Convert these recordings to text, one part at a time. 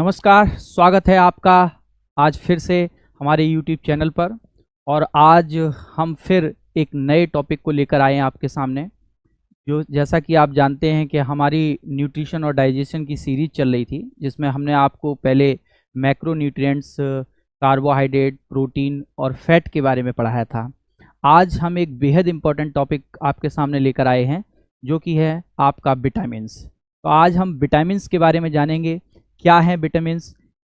नमस्कार, स्वागत है आपका आज फिर से हमारे YouTube चैनल पर। और आज हम फिर एक नए टॉपिक को लेकर आए हैं आपके सामने। जो जैसा कि आप जानते हैं कि हमारी न्यूट्रिशन और डाइजेशन की सीरीज चल रही थी, जिसमें हमने आपको पहले मैक्रोन्यूट्रिएंट्स, कार्बोहाइड्रेट, प्रोटीन और फैट के बारे में पढ़ाया था। आज हम एक बेहद इम्पोर्टेंट टॉपिक आपके सामने लेकर आए हैं, जो कि है आपका विटामिन्स। तो आज हम विटामिन्स के बारे में जानेंगे। क्या हैं विटामिन्स,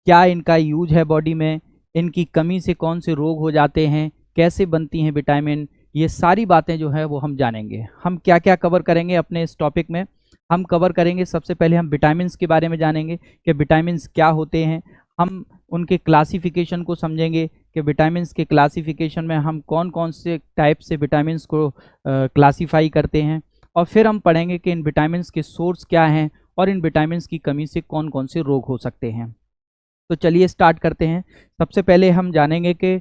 क्या इनका यूज है बॉडी में, इनकी कमी से कौन से रोग हो जाते हैं, कैसे बनती हैं विटामिन, ये सारी बातें जो है वो हम जानेंगे। हम क्या क्या कवर करेंगे अपने इस टॉपिक में। हम कवर करेंगे, सबसे पहले हम विटामिन्स के बारे में जानेंगे कि विटामिन्स क्या होते हैं। हम उनके क्लासिफिकेशन को समझेंगे कि विटामिन्स के क्लासिफिकेशन में हम कौन कौन से टाइप से विटामिन्स को क्लासीफाई करते हैं। और फिर हम पढ़ेंगे कि इन विटामिन्स के सोर्स क्या हैं और इन विटामिन्स की कमी से कौन कौन से रोग हो सकते हैं। तो चलिए स्टार्ट करते हैं। सबसे पहले हम जानेंगे कि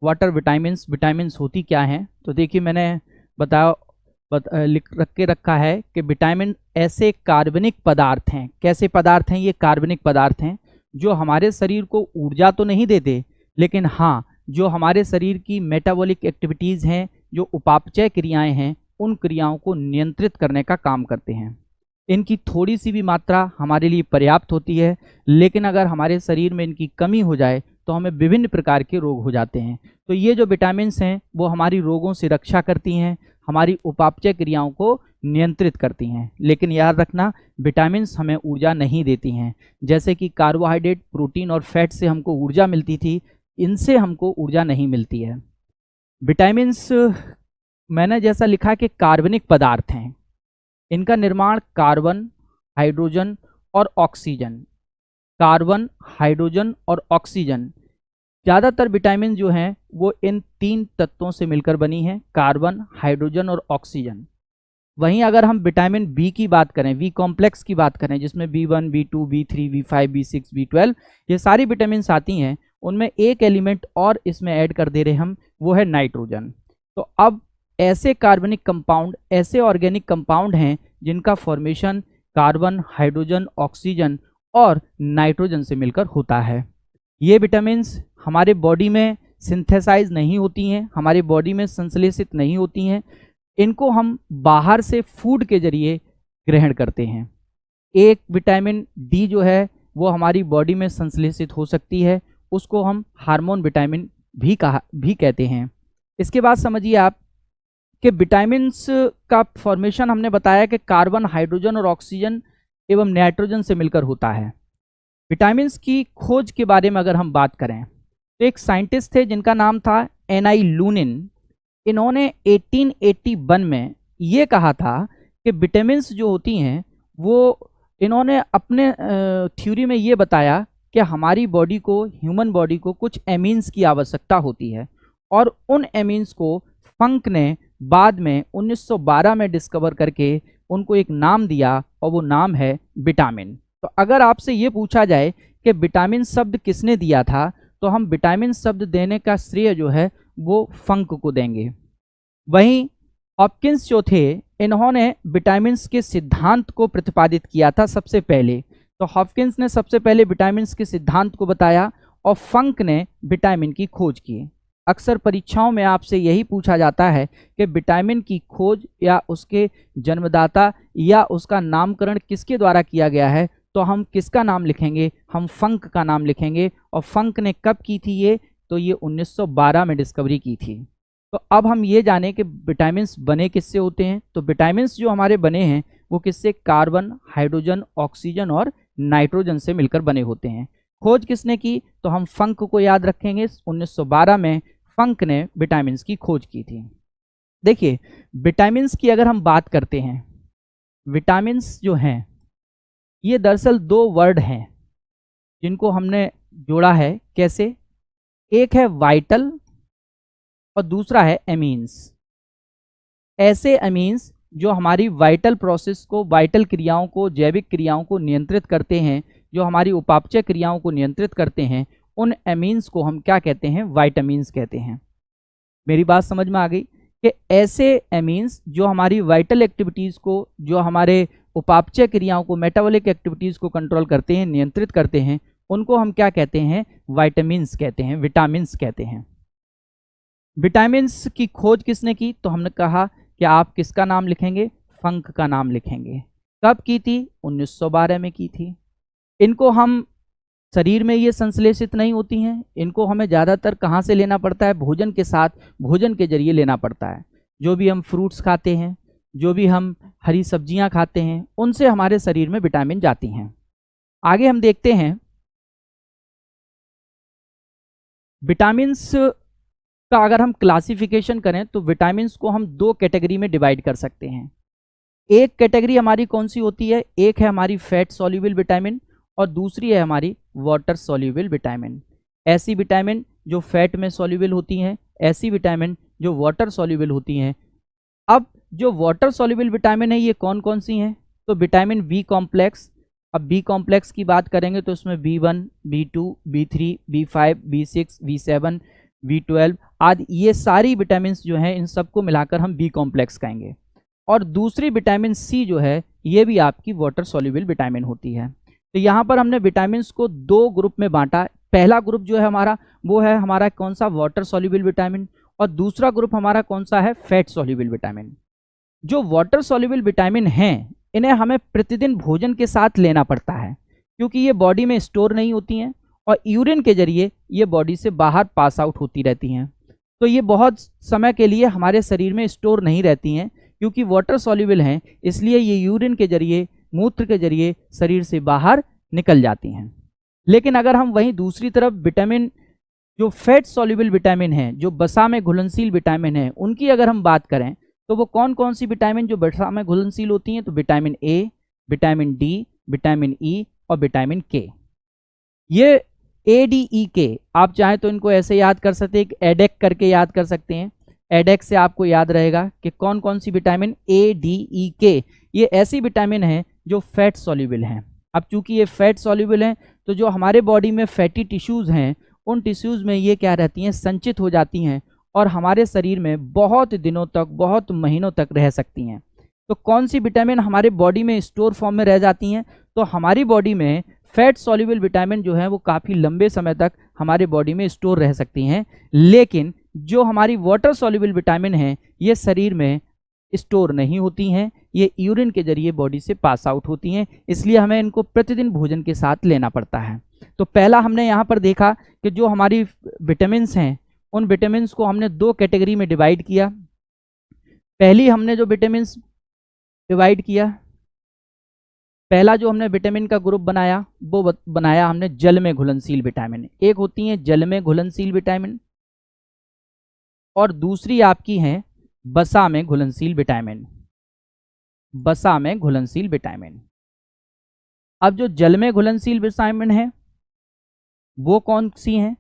व्हाट आर विटामिन्स, विटामिन्स होती क्या हैं। तो देखिए, मैंने लिख रखा है कि विटामिन ऐसे कार्बनिक पदार्थ हैं। कैसे पदार्थ हैं ये? कार्बनिक पदार्थ हैं जो हमारे शरीर को ऊर्जा तो नहीं देते, लेकिन हाँ, जो हमारे शरीर की मेटाबॉलिक एक्टिविटीज़ हैं, जो उपापचय क्रियाएं हैं, उन क्रियाओं को नियंत्रित करने का काम करते हैं। इनकी थोड़ी सी भी मात्रा हमारे लिए पर्याप्त होती है, लेकिन अगर हमारे शरीर में इनकी कमी हो जाए तो हमें विभिन्न प्रकार के रोग हो जाते हैं। तो ये जो विटामिन्स हैं वो हमारी रोगों से रक्षा करती हैं, हमारी उपापचय क्रियाओं को नियंत्रित करती हैं। लेकिन याद रखना, विटामिन्स हमें ऊर्जा नहीं देती हैं। जैसे कि कार्बोहाइड्रेट, प्रोटीन और फैट से हमको ऊर्जा मिलती थी, इनसे हमको ऊर्जा नहीं मिलती है। विटामिन्स मैंने जैसा लिखा कि कार्बनिक पदार्थ हैं। इनका निर्माण कार्बन, हाइड्रोजन और ऑक्सीजन, कार्बन, हाइड्रोजन और ऑक्सीजन, ज़्यादातर विटामिन जो हैं वो इन तीन तत्वों से मिलकर बनी है, कार्बन, हाइड्रोजन और ऑक्सीजन। वहीं अगर हम विटामिन बी की बात करें, बी कॉम्प्लेक्स की बात करें, जिसमें B1, B2, B3, B5, B6, B12 ये सारी विटामिन आती हैं, उनमें एक एलिमेंट और इसमें ऐड कर दे रहे हम, वो है नाइट्रोजन। तो अब ऐसे कार्बनिक कंपाउंड, ऐसे ऑर्गेनिक कंपाउंड हैं जिनका फॉर्मेशन कार्बन, हाइड्रोजन, ऑक्सीजन और नाइट्रोजन से मिलकर होता है। ये विटामिन्स हमारे बॉडी में सिंथेसाइज नहीं होती हैं, हमारे बॉडी में संश्लेषित नहीं होती हैं। इनको हम बाहर से फूड के जरिए ग्रहण करते हैं। एक विटामिन डी जो है वो हमारी बॉडी में संश्लेषित हो सकती है, उसको हम हार्मोन विटामिन भी कहते हैं। इसके बाद समझिए आप कि विटामिन्स का फॉर्मेशन हमने बताया कि कार्बन, हाइड्रोजन और ऑक्सीजन एवं नाइट्रोजन से मिलकर होता है। विटामिन्स की खोज के बारे में अगर हम बात करें तो एक साइंटिस्ट थे जिनका नाम था N.I. लूनिन। इन्होंने 1881 में ये कहा था कि विटामिन्स जो होती हैं वो, इन्होंने अपने थ्योरी में ये बताया कि हमारी बॉडी को, ह्यूमन बॉडी को कुछ एमीन्स की आवश्यकता होती है, और उन एमीन्स को फंक ने बाद में 1912 में डिस्कवर करके उनको एक नाम दिया, और वो नाम है विटामिन। तो अगर आपसे ये पूछा जाए कि विटामिन शब्द किसने दिया था, तो हम विटामिन शब्द देने का श्रेय जो है वो फंक को देंगे। वहीं हॉपकिंस जो थे, इन्होंने विटामिन्स के सिद्धांत को प्रतिपादित किया था सबसे पहले। तो हॉपकिंस ने सबसे पहले विटामिन्स के सिद्धांत को बताया और फंक ने विटामिन की खोज की। अक्सर परीक्षाओं में आपसे यही पूछा जाता है कि विटामिन की खोज या उसके जन्मदाता या उसका नामकरण किसके द्वारा किया गया है, तो हम किसका नाम लिखेंगे? हम फंक का नाम लिखेंगे। और फंक ने कब की थी ये? तो ये 1912 में डिस्कवरी की थी। तो अब हम ये जानें कि विटामिन्स बने किससे होते हैं। तो विटामिन्स जो हमारे बने हैं वो किससे? कार्बन, हाइड्रोजन, ऑक्सीजन और नाइट्रोजन से मिलकर बने होते हैं। खोज किसने की? तो हम फंक को याद रखेंगे। 1912 में फंक ने विटामिन्स की खोज की थी। देखिए, विटामिन्स की अगर हम बात करते हैं, विटामिन्स जो हैं ये दरअसल दो वर्ड हैं जिनको हमने जोड़ा है। कैसे? एक है वाइटल और दूसरा है एमीन्स। ऐसे एमीन्स जो हमारी वाइटल प्रोसेस को, वाइटल क्रियाओं को, जैविक क्रियाओं को नियंत्रित करते हैं, जो हमारी उपापचय क्रियाओं को नियंत्रित करते हैं, उन एमीन्स को हम क्या कहते हैं? वाइटामिन्स कहते हैं। मेरी बात समझ में आ गई कि ऐसे एमीन्स जो हमारी वाइटल एक्टिविटीज़ को, जो हमारे उपापचय क्रियाओं को, मेटाबॉलिक एक्टिविटीज़ को कंट्रोल करते हैं, नियंत्रित करते हैं, उनको हम क्या कहते हैं, विटामिन्स कहते हैं, विटामिन्स कहते हैं। विटामिन्स की खोज किसने की, तो हमने कहा कि आप किसका नाम लिखेंगे, फंक का नाम लिखेंगे। कब की थी, 1912 में की थी। इनको हम शरीर में ये संश्लेषित नहीं होती हैं, इनको हमें ज़्यादातर कहाँ से लेना पड़ता है, भोजन के साथ, भोजन के जरिए लेना पड़ता है। जो भी हम फ्रूट्स खाते हैं, जो भी हम हरी सब्जियां खाते हैं, उनसे हमारे शरीर में विटामिन जाती हैं। आगे हम देखते हैं विटामिन्स का अगर हम क्लासिफिकेशन करें तो विटामिन्स को हम दो कैटेगरी में डिवाइड कर सकते हैं। एक कैटेगरी हमारी कौन सी होती है, एक है हमारी फैट सॉल्युबल विटामिन और दूसरी है हमारी वाटर सॉल्युबल विटामिन। ऐसी विटामिन जो फैट में सॉल्युबल होती हैं, ऐसी विटामिन जो वाटर सॉल्युबल होती हैं। अब जो वाटर सॉल्युबल विटामिन है ये कौन कौन सी हैं, तो विटामिन बी कॉम्प्लेक्स। अब बी कॉम्प्लेक्स की बात करेंगे तो इसमें B1, B2, B3, B5, B6, B7, B12 आदि ये सारी विटामिन जो हैं, इन सबको मिलाकर हम बी कॉम्प्लेक्स कहेंगे। और दूसरी विटामिन सी जो है ये भी आपकी वाटर सॉल्युबल विटामिन होती है। तो यहाँ पर हमने विटामिन को दो ग्रुप में बांटा। पहला ग्रुप जो है हमारा, वो है हमारा कौन सा, वाटर सॉल्युबल विटामिन, और दूसरा ग्रुप हमारा कौन सा है, फैट सॉल्युबल विटामिन। जो वाटर सॉल्युबल विटामिन हैं, इन्हें हमें प्रतिदिन भोजन के साथ लेना पड़ता है, क्योंकि ये बॉडी में स्टोर नहीं होती हैं और यूरिन के जरिए ये बॉडी से बाहर पास आउट होती रहती हैं। तो ये बहुत समय के लिए हमारे शरीर में स्टोर नहीं रहती हैं, क्योंकि वाटर सॉल्युबल हैं, इसलिए ये यूरिन के जरिए, मूत्र के जरिए शरीर से बाहर निकल जाती हैं। लेकिन अगर हम वहीं दूसरी तरफ विटामिन जो फैट सॉल्युबल विटामिन हैं, जो वसा में घुलनशील विटामिन हैं, उनकी अगर हम बात करें तो वो कौन कौन सी विटामिन जो वसा में घुलनशील होती हैं, तो vitamin A, vitamin D, vitamin E और विटामिन के। ये ए डी ई के आप चाहें तो इनको ऐसे याद कर सकते हैं, एडेक करके याद कर सकते हैं। एडेक से आपको याद रहेगा कि कौन कौन C vitamin A D E के, ये ऐसी विटामिन हैं जो फैट सॉल्युबल हैं। अब चूंकि ये फैट सॉल्युबल हैं, तो जो हमारे बॉडी में फैटी टिश्यूज़ हैं, उन टिश्यूज़ में ये क्या रहती हैं, संचित हो जाती हैं और हमारे शरीर में बहुत दिनों तक, बहुत महीनों तक रह सकती हैं। तो कौन सी विटामिन हमारे बॉडी में स्टोर फॉर्म में रह जाती हैं, तो हमारी बॉडी में फैट सॉल्युबल विटामिन जो है वो काफ़ी लंबे समय तक हमारे बॉडी में स्टोर रह सकती हैं। लेकिन जो हमारी वाटर सॉल्युबल विटामिन है, ये शरीर में स्टोर नहीं होती हैं, ये यूरिन के जरिए बॉडी से पास आउट होती हैं, इसलिए हमें इनको प्रतिदिन भोजन के साथ लेना पड़ता है। तो पहला हमने यहाँ पर देखा कि जो हमारी विटामिन्स हैं, उन विटामिन्स को हमने दो कैटेगरी में डिवाइड किया। पहली हमने जो विटामिन्स डिवाइड किया, पहला जो हमने विटामिन का ग्रुप बनाया, वो बनाया हमने जल में घुलनशील विटामिन। एक होती हैं जल में घुलनशील विटामिन और दूसरी आपकी हैं वसा में घुलनशील विटामिन। वसा में घुलनशील विटामिन। अब जो जल में घुलनशील विटामिन है वो कौन सी हैं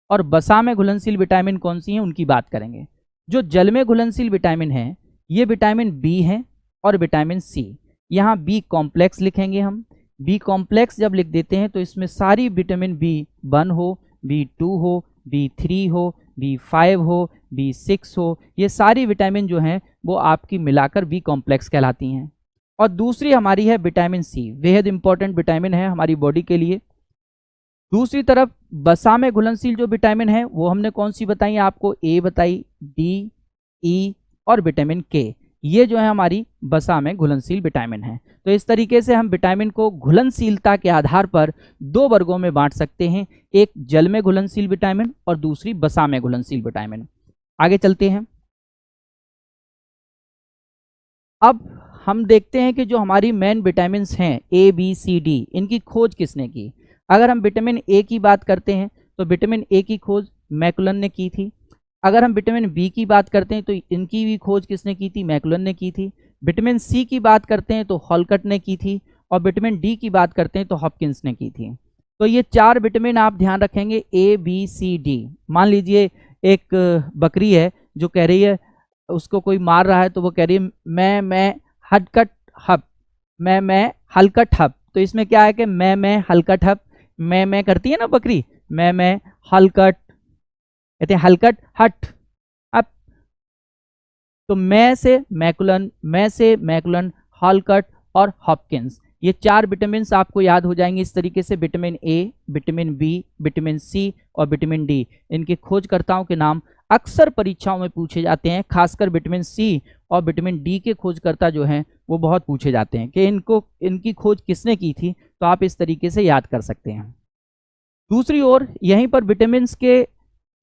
और वसा में घुलनशील विटामिन कौन सी हैं, उनकी बात करेंगे। जो जल में घुलनशील विटामिन है, ये विटामिन बी है और विटामिन सी। यहाँ बी कॉम्प्लेक्स लिखेंगे हम। बी कॉम्प्लेक्स जब लिख देते हैं तो इसमें सारी विटामिन B1 हो, B2 हो, B3 हो, B5 हो, B6 हो, ये सारी विटामिन जो हैं वो आपकी मिलाकर बी कॉम्प्लेक्स कहलाती हैं। और दूसरी हमारी है विटामिन सी, बेहद इंपॉर्टेंट विटामिन है हमारी बॉडी के लिए। दूसरी तरफ वसा में घुलनशील जो विटामिन है वो हमने कौन सी बताई आपको, ए बताई, डी, ई और विटामिन के। ये जो है हमारी वसा में घुलनशील विटामिन है। तो इस तरीके से हम विटामिन को घुलनशीलता के आधार पर दो वर्गों में बांट सकते हैं, एक जल में घुलनशील विटामिन और दूसरी वसा में घुलनशील विटामिन। आगे चलते हैं। अब हम देखते हैं कि जो हमारी मेन विटामिन हैं ए बी सी डी, इनकी खोज किसने की। अगर हम विटामिन ए की बात करते हैं तो विटामिन ए की खोज मैकुलन ने की थी। अगर हम विटामिन बी की बात करते हैं तो इनकी भी खोज किसने की थी, मैकुलन ने की थी। विटामिन सी की बात करते हैं तो हॉलकट ने की थी और विटामिन डी की बात करते हैं तो हॉपकिंस ने की थी। तो ये चार विटामिन आप ध्यान रखेंगे, ए बी सी डी। मान लीजिए एक बकरी है जो कह रही है, उसको कोई मार रहा है तो वो कह रही है मैं हलकट हप, मैं हलकट हप। तो इसमें क्या है कि मैं हलकट हप, मैं करती है ना बकरी, मैं हलकट, कहते हैं हलकट हट अप। तो मैं से मैकुलन, हॉलकट और हॉपकिंस, ये 4 विटामिन आपको याद हो जाएंगे इस तरीके से, vitamin A, vitamin B, vitamin C और विटामिन डी। इनके खोजकर्ताओं के नाम अक्सर परीक्षाओं में पूछे जाते हैं, खासकर विटामिन सी और विटामिन डी के खोजकर्ता जो हैं वो बहुत पूछे जाते हैं कि इनकी खोज किसने की थी, तो आप इस तरीके से याद कर सकते हैं। दूसरी ओर यहीं पर विटामिन के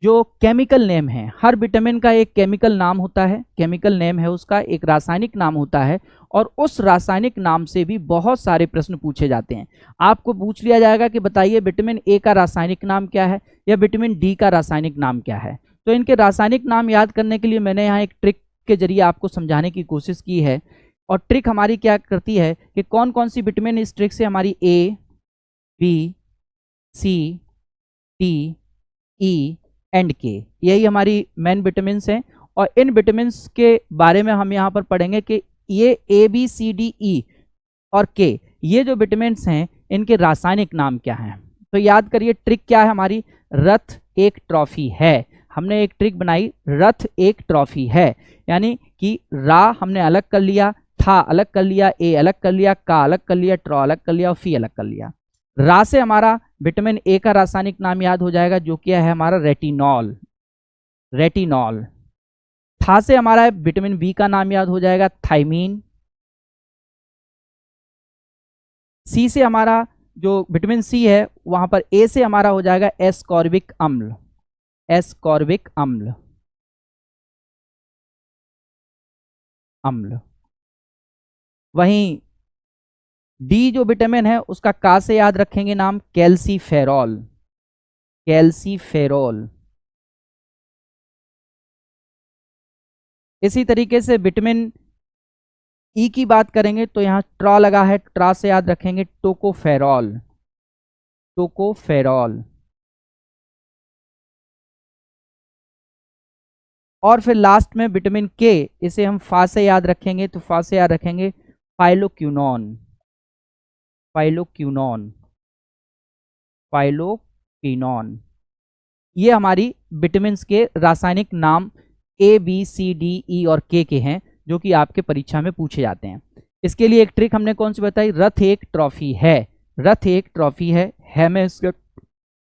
जो केमिकल नेम है, हर विटामिन का एक केमिकल नाम होता है, केमिकल नेम है उसका, एक रासायनिक नाम होता है, और उस रासायनिक नाम से भी बहुत सारे प्रश्न पूछे जाते हैं। आपको पूछ लिया जाएगा कि बताइए विटामिन ए का रासायनिक नाम क्या है या विटामिन डी का रासायनिक नाम क्या है। तो इनके रासायनिक नाम याद करने के लिए मैंने यहाँ एक ट्रिक के जरिए आपको समझाने की कोशिश की है, और ट्रिक हमारी क्या करती है कि कौन कौन सी विटामिन इस ट्रिक से हमारी A, B, C, D, E and K, यही हमारी मेन विटामिन हैं। और इन विटामिन के बारे में हम यहाँ पर पढ़ेंगे कि ये ए, बी, सी, डी, ई और के, ये जो विटामिन हैं इनके रासायनिक नाम क्या हैं। तो याद करिए ट्रिक क्या है हमारी, रथ एक ट्रॉफी है। हमने एक ट्रिक बनाई, रथ एक ट्रॉफी है, यानी कि रा हमने अलग कर लिया, था अलग कर लिया, ए अलग कर लिया, का अलग कर लिया, ट्रॉ अलग कर लिया और फी अलग कर लिया। रा से हमारा विटामिन ए का रासायनिक नाम याद हो जाएगा जो क्या है हमारा रेटिनॉल, रेटिनॉल। था से हमारा विटामिन बी का नाम याद हो जाएगा थायमीन। सी से हमारा जो विटामिन सी है वहां पर ए से हमारा हो जाएगा एस्कॉर्बिक अम्ल, एस्कॉर्बिक अम्ल, अम्ल। वहीं डी जो विटामिन है उसका का से याद रखेंगे नाम कैल्सीफेरॉल, कैल्सीफेरॉल। इसी तरीके से विटामिन ई की बात करेंगे तो यहाँ ट्रा लगा है, ट्रा से याद रखेंगे टोकोफेरॉल, टोकोफेरॉल। और फिर लास्ट में विटामिन के, इसे हम फा से याद रखेंगे तो फा से याद रखेंगे फाइलोक्विनोन, फाइलोक्विनोन, फाइलोक्विनोन। ये हमारी विटामिन के रासायनिक नाम ए, बी, सी, डी, ई और के हैं जो कि आपके परीक्षा में पूछे जाते हैं। इसके लिए एक ट्रिक हमने कौन सी बताई, रथ एक ट्रॉफी है, रथ एक ट्रॉफी है में इसका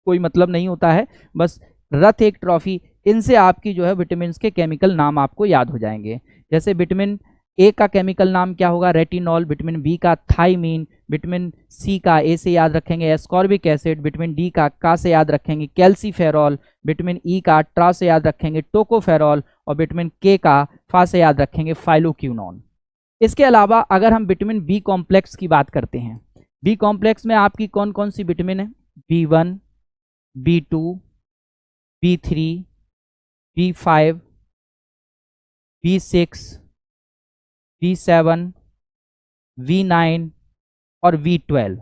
कोई मतलब नहीं होता है, बस रथ एक ट्रॉफी। इनसे आपकी जो है विटामिन के केमिकल नाम आपको याद हो जाएंगे। जैसे विटामिन ए का केमिकल नाम क्या होगा, रेटिनॉल, विटामिन बी का थायमीन, विटामिन सी का ए से याद रखेंगे एस्कॉर्बिक एसिड, विटामिन डी का से याद रखेंगे कैल्सीफेरॉल, विटामिन ई का ट्रा से याद रखेंगे टोकोफेरॉल और विटामिन के का फा से याद रखेंगे फाइलोक्विनोन। इसके अलावा अगर हम विटामिन बी कॉम्प्लेक्स की बात करते हैं, बी कॉम्प्लेक्स में आपकी कौन कौन सी विटामिन है, B1, B2, B3, B5, B6, B7, V9 और V12।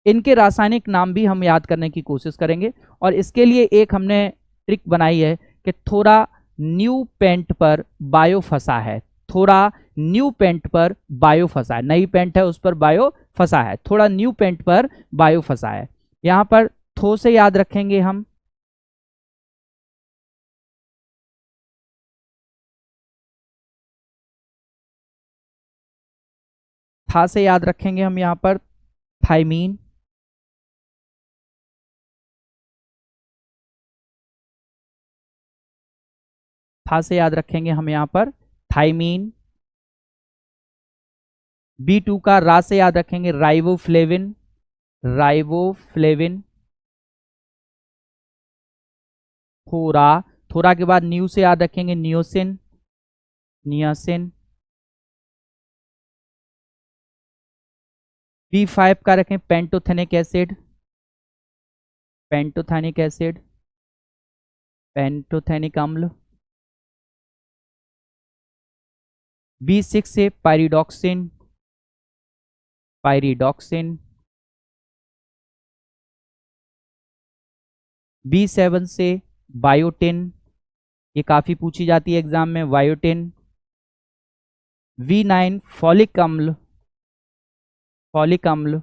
इनके रासायनिक नाम भी हम याद करने की कोशिश करेंगे। और इसके लिए एक हमने ट्रिक बनाई है कि थोड़ा न्यू पेंट पर बायो फंसा है, थोड़ा न्यू पेंट पर बायो फंसा है, नई पेंट है उस पर बायो फंसा है, थोड़ा न्यू पेंट पर बायो फंसा है। यहाँ पर थो से याद रखेंगे हम था से याद रखेंगे हम यहाँ पर थायमीन, था से याद रखेंगे हम यहाँ पर थायमीन। B2 का रा से याद रखेंगे राइबोफ्लेविन, राइबोफ्लेविन। थोड़ा, थोड़ा के बाद न्यू से याद रखेंगे नियोसिन, नियासिन। B5 का रखें pantothenic acid, pantothenic acid, pantothenic अम्ल। B6 से पायरिडॉक्सिन, पायरिडॉक्सिन। B7 से बायोटिन, ये काफी पूछी जाती है एग्जाम में, बायोटिन। V9 फॉलिक अम्ल, फॉलिक अम्ल।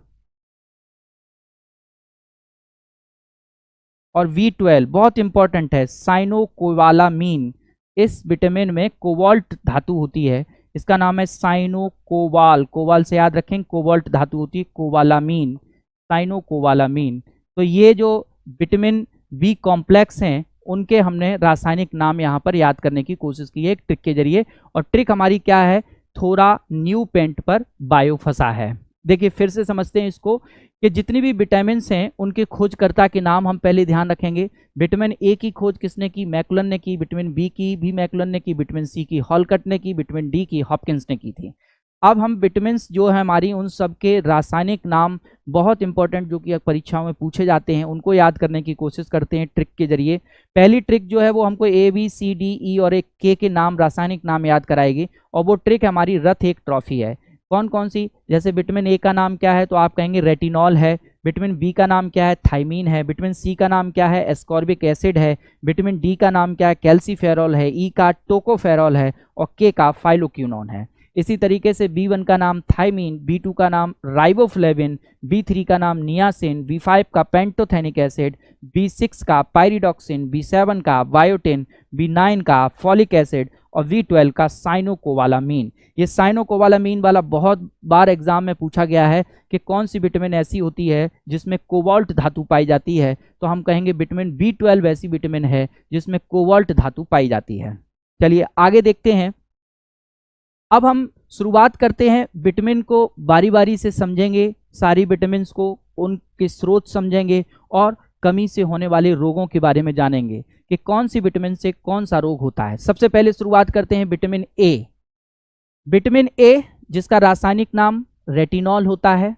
और V12 बहुत इंपॉर्टेंट है, साइनोकोबालामीन। इस विटामिन में कोबाल्ट धातु होती है, इसका नाम है साइनोकोबाल। कोबाल से याद रखें, कोबाल्ट धातु होती है, कोबालामीन, साइनोकोबालामीन। तो ये जो विटामिन बी कॉम्प्लेक्स हैं उनके हमने रासायनिक नाम यहाँ पर याद करने की कोशिश की है एक ट्रिक के जरिए। और ट्रिक हमारी क्या है, थोड़ा न्यू पेंट पर बायो फंसा है। देखिए फिर से समझते हैं इसको कि जितनी भी विटामिन हैं उनके खोजकर्ता के नाम हम पहले ध्यान रखेंगे। विटामिन ए की खोज किसने की, मैकुलन ने की। विटामिन बी की भी मैकुलन ने की। विटामिन सी की हॉलकट ने की। विटामिन डी की हॉपकिंस ने की थी। अब हम विटामिन जो है हमारी, उन सब के रासायनिक नाम बहुत इंपॉर्टेंट जो कि परीक्षाओं में पूछे जाते हैं उनको याद करने की कोशिश करते हैं ट्रिक के जरिए। पहली ट्रिक जो है वो हमको ए बी सी डी ई और एक के नाम, रासायनिक नाम याद कराएगी। और वो ट्रिक हमारी रथ एक ट्रॉफी है। कौन कौन सी, जैसे विटामिन ए का नाम क्या है तो आप कहेंगे रेटिनॉल है। विटामिन बी का नाम क्या है, थाइमीन है। विटामिन सी का नाम क्या है, एस्कॉर्बिक एसिड है। विटामिन डी का नाम क्या है, कैल्सीफेरॉल है। ई का टोकोफेरॉल है। और के का फाइलोक्विनोन है। इसी तरीके से B1 का नाम थाइमीन, B2 का नाम राइबोफ्लेविन, B3 का नाम नियासिन, B5 का पेंटोथेनिक एसिड, B6 का पायरिडॉक्सिन, B7 का बायोटिन, B9 का फॉलिक एसिड और B12 का साइनोकोबालामीन। ये साइनोकोबालामीन वाला बहुत बार एग्जाम में पूछा गया है कि कौन सी विटामिन ऐसी होती है जिसमें कोबाल्ट धातु पाई जाती है, तो हम कहेंगे विटामिन B12 ऐसी विटामिन है जिसमें कोबाल्ट धातु पाई जाती है। चलिए आगे देखते हैं। अब हम शुरुआत करते हैं, विटामिन को बारी बारी से समझेंगे, सारी विटामिन को, उनके स्रोत समझेंगे और कमी से होने वाले रोगों के बारे में जानेंगे कि कौन सी विटामिन से कौन सा रोग होता है। सबसे पहले शुरुआत करते हैं विटामिन ए। विटामिन ए जिसका रासायनिक नाम रेटिनॉल होता है,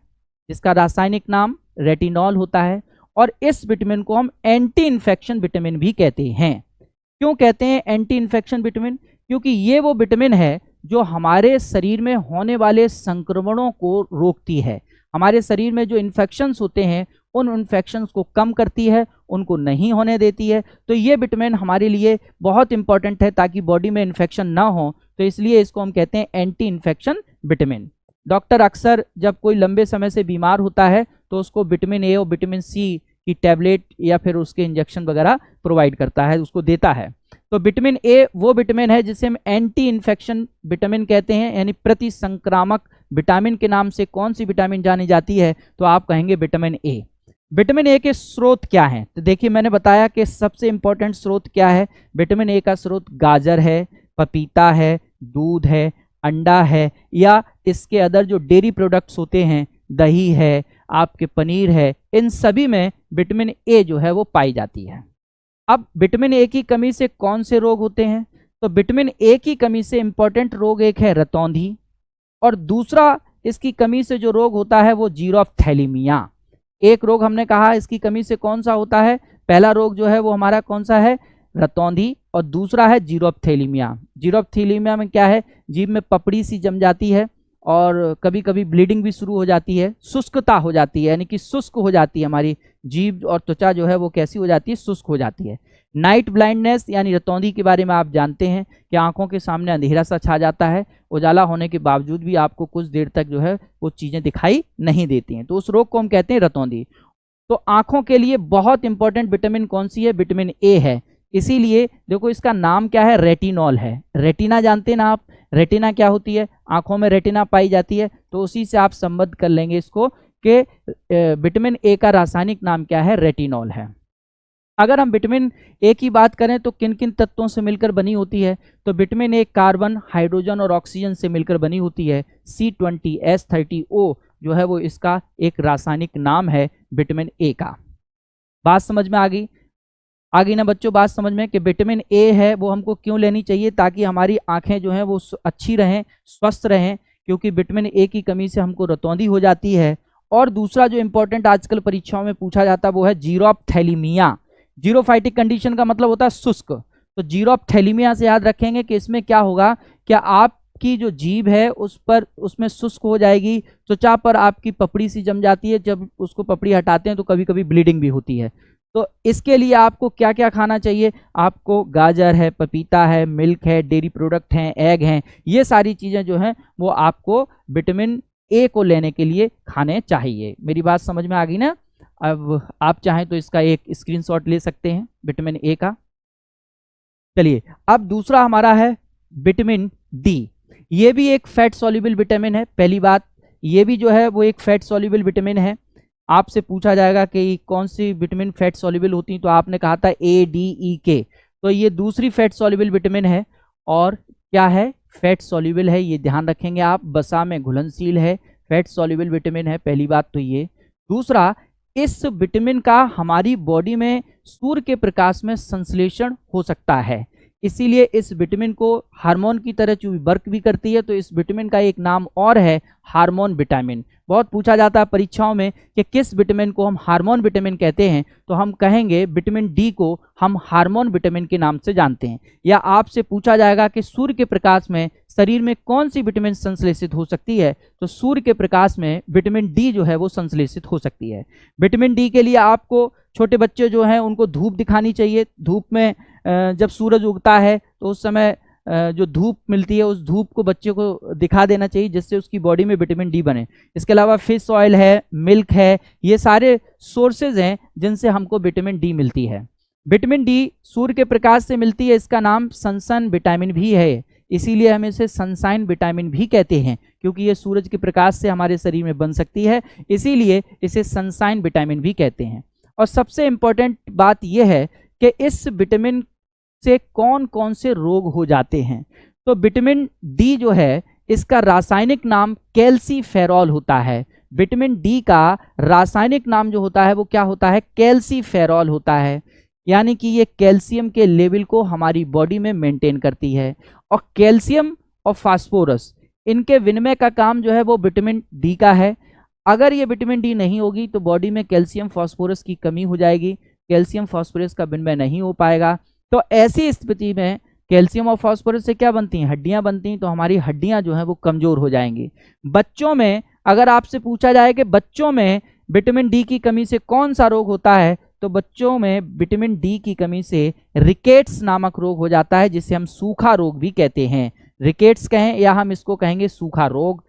जिसका रासायनिक नाम रेटिनॉल होता है। और इस विटामिन को हम एंटी इन्फेक्शन विटामिन भी कहते हैं। क्यों कहते हैं एंटी इन्फेक्शन विटामिन, क्योंकि ये वो विटामिन है जो हमारे शरीर में होने वाले संक्रमणों को रोकती है। हमारे शरीर में जो इन्फेक्शंस होते हैं उन इन्फेक्शंस को कम करती है, उनको नहीं होने देती है। तो ये विटामिन हमारे लिए बहुत इंपॉर्टेंट है ताकि बॉडी में इन्फेक्शन ना हो, तो इसलिए इसको हम कहते हैं एंटी इन्फेक्शन विटामिन। डॉक्टर अक्सर जब कोई लंबे समय से बीमार होता है तो उसको विटामिन ए और विटामिन सी की टैबलेट या फिर उसके इंजेक्शन वगैरह प्रोवाइड करता है, उसको देता है। तो विटामिन ए वो विटामिन है जिसे हम एंटी इन्फेक्शन विटामिन कहते हैं, यानी प्रति संक्रामक विटामिन के नाम से कौन सी विटामिन जानी जाती है तो आप कहेंगे विटामिन ए। विटामिन ए के स्रोत क्या हैं, तो देखिए मैंने बताया कि सबसे इंपॉर्टेंट स्रोत क्या है। विटामिन ए का स्रोत गाजर है, पपीता है, दूध है, अंडा है, या इसके अदर जो डेयरी प्रोडक्ट्स होते हैं, दही है, आपके पनीर है, इन सभी में विटामिन ए जो है वो पाई जाती है। अब विटामिन ए की कमी से कौन से रोग होते हैं, तो विटामिन ए की कमी से इंपॉर्टेंट रोग एक है रतौंधी, और दूसरा इसकी कमी से जो रोग होता है वो जीरोफ्थैलेमिया। एक रोग हमने कहा इसकी कमी से कौन सा होता है, पहला रोग जो है वो हमारा कौन सा है, रतौंधी, और दूसरा है जीरोफ्थैलेमिया। जीरोफ्थैलेमिया में क्या है, जीभ में पपड़ी सी जम जाती है और कभी कभी ब्लीडिंग भी शुरू हो जाती है, शुष्कता हो जाती है, यानी कि शुष्क हो जाती है हमारी जीभ और त्वचा जो है वो कैसी हो जाती है, शुष्क हो जाती है। नाइट ब्लाइंडनेस यानी रतौंधी के बारे में आप जानते हैं कि आंखों के सामने अंधेरा सा छा जाता है, उजाला होने के बावजूद भी आपको कुछ देर तक जो है वो चीज़ें दिखाई नहीं देती हैं, तो उस रोग को हम कहते हैं रतौंधी। तो आंखों के लिए बहुत इंपॉर्टेंट विटामिन कौन सी है, विटामिन ए है। इसीलिए देखो इसका नाम क्या है, रेटिनॉल है। रेटिना जानते हैं ना आप, रेटिना क्या होती है, आंखों में रेटिना पाई जाती है, तो उसी से आप संबद्ध कर लेंगे इसको कि विटामिन ए का रासायनिक नाम क्या है, रेटिनॉल है। अगर हम विटामिन ए की बात करें तो किन किन तत्वों से मिलकर बनी होती है, तो विटामिन ए कार्बन, हाइड्रोजन और ऑक्सीजन से मिलकर बनी होती है। C20H30O जो है वो इसका एक रासायनिक नाम है विटामिन ए का। बात समझ में आ गई, आगे ना बच्चों, बात समझ में कि विटामिन ए है वो हमको क्यों लेनी चाहिए, ताकि हमारी आंखें जो हैं वो अच्छी रहें, स्वस्थ रहें, क्योंकि विटामिन ए की कमी से हमको रतौंधी हो जाती है। और दूसरा जो इंपॉर्टेंट आजकल परीक्षाओं में पूछा जाता है वो है जीरोफ्थैलेमिया। जीरोफाइटिक कंडीशन का मतलब होता है शुष्क, तो जीरोफ्थैलेमिया से याद रखेंगे कि इसमें क्या होगा, क्या आपकी जो जीभ है उसमें शुष्क हो जाएगी, त्वचा पर आपकी पपड़ी सी जम जाती है, जब उसको पपड़ी हटाते हैं तो कभी कभी ब्लीडिंग भी होती है। तो इसके लिए आपको क्या क्या खाना चाहिए, आपको गाजर है, पपीता है, मिल्क है, डेयरी प्रोडक्ट हैं, एग हैं, ये सारी चीज़ें जो हैं वो आपको विटामिन ए को लेने के लिए खाने चाहिए। मेरी बात समझ में आ गई ना। अब आप चाहें तो इसका एक स्क्रीनशॉट ले सकते हैं विटामिन ए का। चलिए अब दूसरा हमारा है विटामिन डी। ये भी एक फैट सॉल्युबल विटामिन है। पहली बात, ये भी जो है वो एक फैट सॉल्युबल विटामिन है। आपसे पूछा जाएगा कि कौन सी विटामिन फैट सॉल्युबल होती है, तो आपने कहा था ADEK, तो ये दूसरी फैट सॉल्युबल विटामिन है। और क्या है? फैट सॉल्युबल है, ये ध्यान रखेंगे आप। वसा में घुलनशील है, फैट सॉल्युबल विटामिन है, पहली बात तो ये। दूसरा, इस विटामिन का हमारी बॉडी में सूर्य के प्रकाश में संश्लेषण हो सकता है, इसीलिए इस विटामिन को हार्मोन की तरह वर्क भी करती है। तो इस विटामिन का एक नाम और है हार्मोन विटामिन। बहुत पूछा जाता है परीक्षाओं में कि किस विटामिन को हम हार्मोन विटामिन कहते हैं, तो हम कहेंगे विटामिन डी को हम हार्मोन विटामिन के नाम से जानते हैं। या आपसे पूछा जाएगा कि सूर्य के प्रकाश में शरीर में कौन सी विटामिन संश्लेषित हो सकती है, तो सूर्य के प्रकाश में विटामिन डी जो है वो संश्लेषित हो सकती है। विटामिन डी के लिए आपको छोटे बच्चे जो हैं उनको धूप दिखानी चाहिए। धूप में जब सूरज उगता है तो उस समय जो धूप मिलती है उस धूप को बच्चे को दिखा देना चाहिए, जिससे उसकी बॉडी में विटामिन डी बने। इसके अलावा फिश ऑयल है, मिल्क है, ये सारे सोर्सेज हैं जिनसे हमको विटामिन डी मिलती है। विटामिन डी सूर्य के प्रकाश से मिलती है, इसका नाम सनशाइन विटामिन भी है, इसीलिए हम इसे सनशाइन विटामिन भी कहते हैं, क्योंकि ये सूरज के प्रकाश से हमारे शरीर में बन सकती है, इसीलिए इसे सनशाइन विटामिन भी कहते हैं। और सबसे इम्पोर्टेंट बात यह है कि इस विटामिन से कौन कौन से रोग हो जाते हैं। तो विटामिन डी जो है इसका रासायनिक नाम कैल्सीफेरॉल होता है। विटामिन डी का रासायनिक नाम जो होता है वो क्या होता है? कैल्सीफेरॉल होता है। यानी कि ये कैल्शियम के लेवल को हमारी बॉडी में मेंटेन करती है। और कैल्शियम और फास्फोरस, इनके विनिमय का काम जो है वो विटामिन डी का है। अगर ये विटामिन डी नहीं होगी तो बॉडी में कैल्शियम फास्फोरस की कमी हो जाएगी, कैल्शियम फास्फोरस का विनिमय नहीं हो पाएगा। तो ऐसी स्थिति में कैल्शियम और फास्फोरस से क्या बनती हैं? हड्डियां बनती हैं, तो हमारी हड्डियां जो हैं वो कमजोर हो जाएंगी। बच्चों में अगर आपसे पूछा जाए कि बच्चों में विटामिन डी की कमी से कौन सा रोग होता है, तो बच्चों में विटामिन डी की कमी से रिकेट्स नामक रोग हो जाता है, जिसे हम सूखा रोग भी कहते हैं। रिकेट्स कहें या हम इसको कहेंगे सूखा रोग।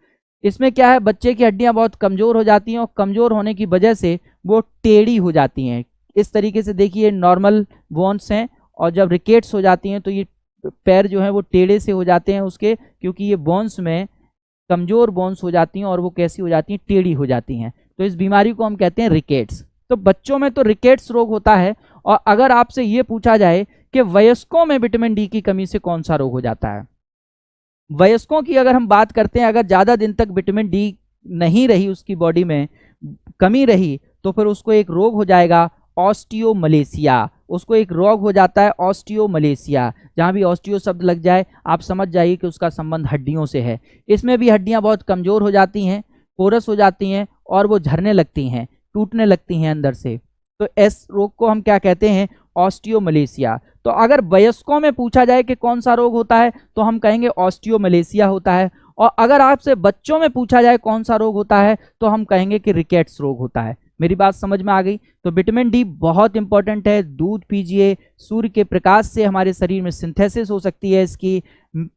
इसमें क्या है? बच्चे की हड्डियां बहुत कमजोर हो जाती हैं और कमजोर होने की वजह से वो टेढ़ी हो जाती हैं। इस तरीके से देखिए नॉर्मल बोन्स हैं, और जब रिकेट्स हो जाती हैं तो ये पैर जो हैं वो टेढ़े से हो जाते हैं उसके, क्योंकि ये बोन्स में कमजोर बोन्स हो जाती हैं और वो कैसी हो जाती हैं? टेढ़ी हो जाती हैं। तो इस बीमारी को हम कहते हैं रिकेट्स। तो बच्चों में तो रिकेट्स रोग होता है। और अगर आपसे ये पूछा जाए कि वयस्कों में विटामिन डी की कमी से कौन सा रोग हो जाता है, वयस्कों की अगर हम बात करते हैं, अगर ज़्यादा दिन तक विटामिन डी नहीं रही, उसकी बॉडी में कमी रही, तो फिर उसको एक रोग हो जाएगा ऑस्टियोमलेशिया। उसको एक रोग हो जाता है ऑस्टियोमलेशिया। जहाँ भी ऑस्टियो शब्द लग जाए आप समझ जाइए कि उसका संबंध हड्डियों से है। इसमें भी हड्डियाँ बहुत कमज़ोर हो जाती हैं, पोरस हो जाती हैं और वो झरने लगती हैं, टूटने लगती हैं अंदर से। तो इस रोग को हम क्या कहते हैं? ऑस्टियोमलेशिया। तो अगर वयस्कों में पूछा जाए कि कौन सा रोग होता है, तो हम कहेंगे ऑस्टियोमलेशिया होता है। और अगर आपसे बच्चों में पूछा जाए कौन सा रोग होता है, तो हम कहेंगे कि रिकेट्स रोग होता है। मेरी बात समझ में आ गई? तो विटामिन डी बहुत इंपॉर्टेंट है। दूध पीजिए, सूर्य के प्रकाश से हमारे शरीर में सिंथेसिस हो सकती है इसकी।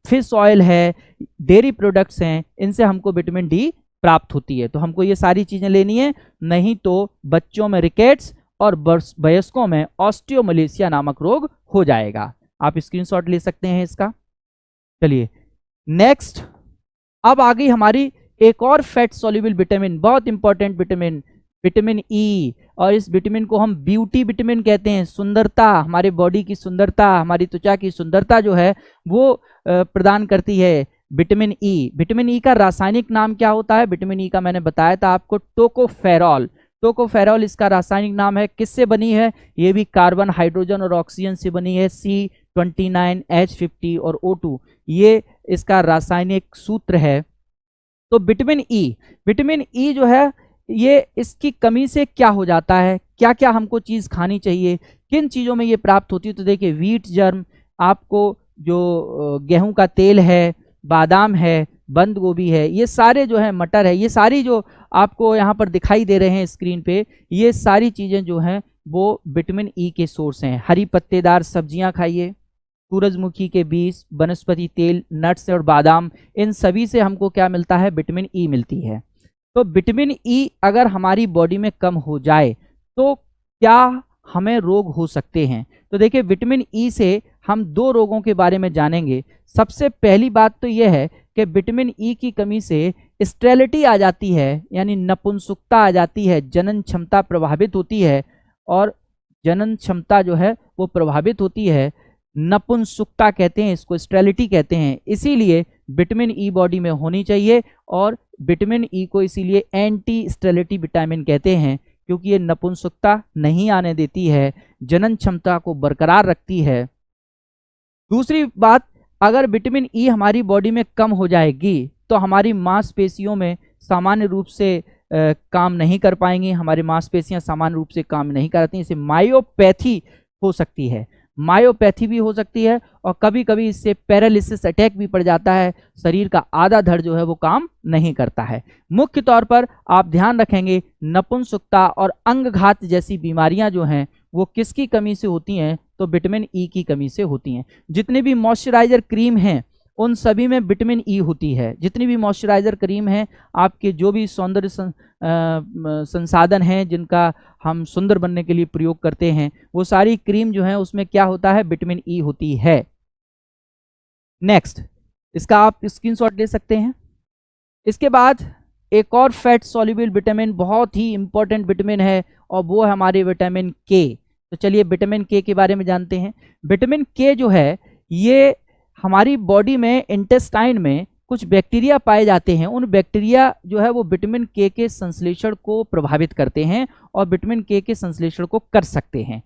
फिश ऑयल है, डेयरी प्रोडक्ट्स हैं, इनसे हमको विटामिन डी प्राप्त होती है। तो हमको ये सारी चीज़ें लेनी है, नहीं तो बच्चों में रिकेट्स और वयस्कों में ऑस्टियोमलेशिया नामक रोग हो जाएगा। आप स्क्रीनशॉट ले सकते हैं इसका। चलिए नेक्स्ट, अब आ गई हमारी एक और फैट सॉल्युबल विटामिन, बहुत इंपॉर्टेंट विटामिन, विटामिन ई। और इस विटामिन को हम ब्यूटी विटामिन कहते हैं। सुंदरता, हमारे बॉडी की सुंदरता, हमारी त्वचा की सुंदरता जो है वो प्रदान करती है विटामिन ई। विटामिन ई का रासायनिक नाम क्या होता है? विटामिन ई का मैंने बताया था आपको, टोकोफेरॉल। टोकोफेरॉल इसका रासायनिक नाम है। किससे बनी है? ये भी कार्बन, हाइड्रोजन और ऑक्सीजन से बनी है। C29, H50 और O2, ये इसका रासायनिक सूत्र है। तो विटामिन ई जो है ये इसकी कमी से क्या हो जाता है? क्या क्या हमको चीज़ खानी चाहिए? किन चीज़ों में ये प्राप्त होती है? तो देखिए व्हीट जर्म, आपको जो गेहूं का तेल है, बादाम है, बंद गोभी है, ये सारे जो है, मटर है, ये सारी जो आपको यहाँ पर दिखाई दे रहे हैं स्क्रीन पे, ये सारी चीज़ें जो हैं वो विटामिन ई के सोर्स हैं। हरी पत्तेदार सब्जियाँ खाइए, सूरजमुखी के बीज, वनस्पति तेल, नट्स और बादाम, इन सभी से हमको क्या मिलता है? विटामिन ई मिलती है। तो विटामिन ई अगर हमारी बॉडी में कम हो जाए तो क्या हमें रोग हो सकते हैं? तो देखिए विटामिन ई से हम दो रोगों के बारे में जानेंगे। सबसे पहली बात तो यह है कि विटामिन ई की कमी से स्टेरिलिटी आ जाती है, यानी नपुंसकता आ जाती है, जनन क्षमता प्रभावित होती है, और जनन क्षमता जो है वो प्रभावित होती है। नपुंसकता कहते हैं इसको, स्टेरिलिटी कहते हैं। इसीलिए विटामिन ई बॉडी में होनी चाहिए, और विटामिन ई को इसीलिए एंटी स्टेरिलिटी विटामिन कहते हैं, क्योंकि ये नपुंसकता नहीं आने देती है, जनन क्षमता को बरकरार रखती है। दूसरी बात, अगर विटामिन ई हमारी बॉडी में कम हो जाएगी तो हमारी मांसपेशियों में सामान्य रूप से काम नहीं कर पाएंगी, हमारी मांसपेशियां सामान्य रूप से काम नहीं करती, इसे मायोपैथी हो सकती है, मायोपैथी भी हो सकती है, और कभी कभी इससे पैरालिसिस अटैक भी पड़ जाता है, शरीर का आधा धड़ जो है वो काम नहीं करता है। मुख्य तौर पर आप ध्यान रखेंगे, नपुंसकता और अंगघात जैसी बीमारियां जो हैं वो किसकी कमी से होती हैं, तो विटामिन ई की कमी से होती हैं। जितने भी मॉइस्चराइजर क्रीम हैं उन सभी में विटामिन ई होती है। जितनी भी मॉइस्चराइजर क्रीम है, आपके जो भी सौंदर्य संसाधन हैं जिनका हम सुंदर बनने के लिए प्रयोग करते हैं, वो सारी क्रीम जो है उसमें क्या होता है, विटामिन ई होती है। नेक्स्ट, इसका आप स्क्रीनशॉट ले सकते हैं। इसके बाद एक और फैट सॉल्युबल विटामिन बहुत ही इंपॉर्टेंट विटामिन है, और वो है हमारे विटामिन के। तो चलिए विटामिन के बारे में जानते हैं। विटामिन के जो है ये हमारी बॉडी में, इंटेस्टाइन में कुछ बैक्टीरिया पाए जाते हैं, उन बैक्टीरिया जो है वो विटामिन के संश्लेषण को प्रभावित करते हैं और विटामिन के संश्लेषण को कर सकते हैं।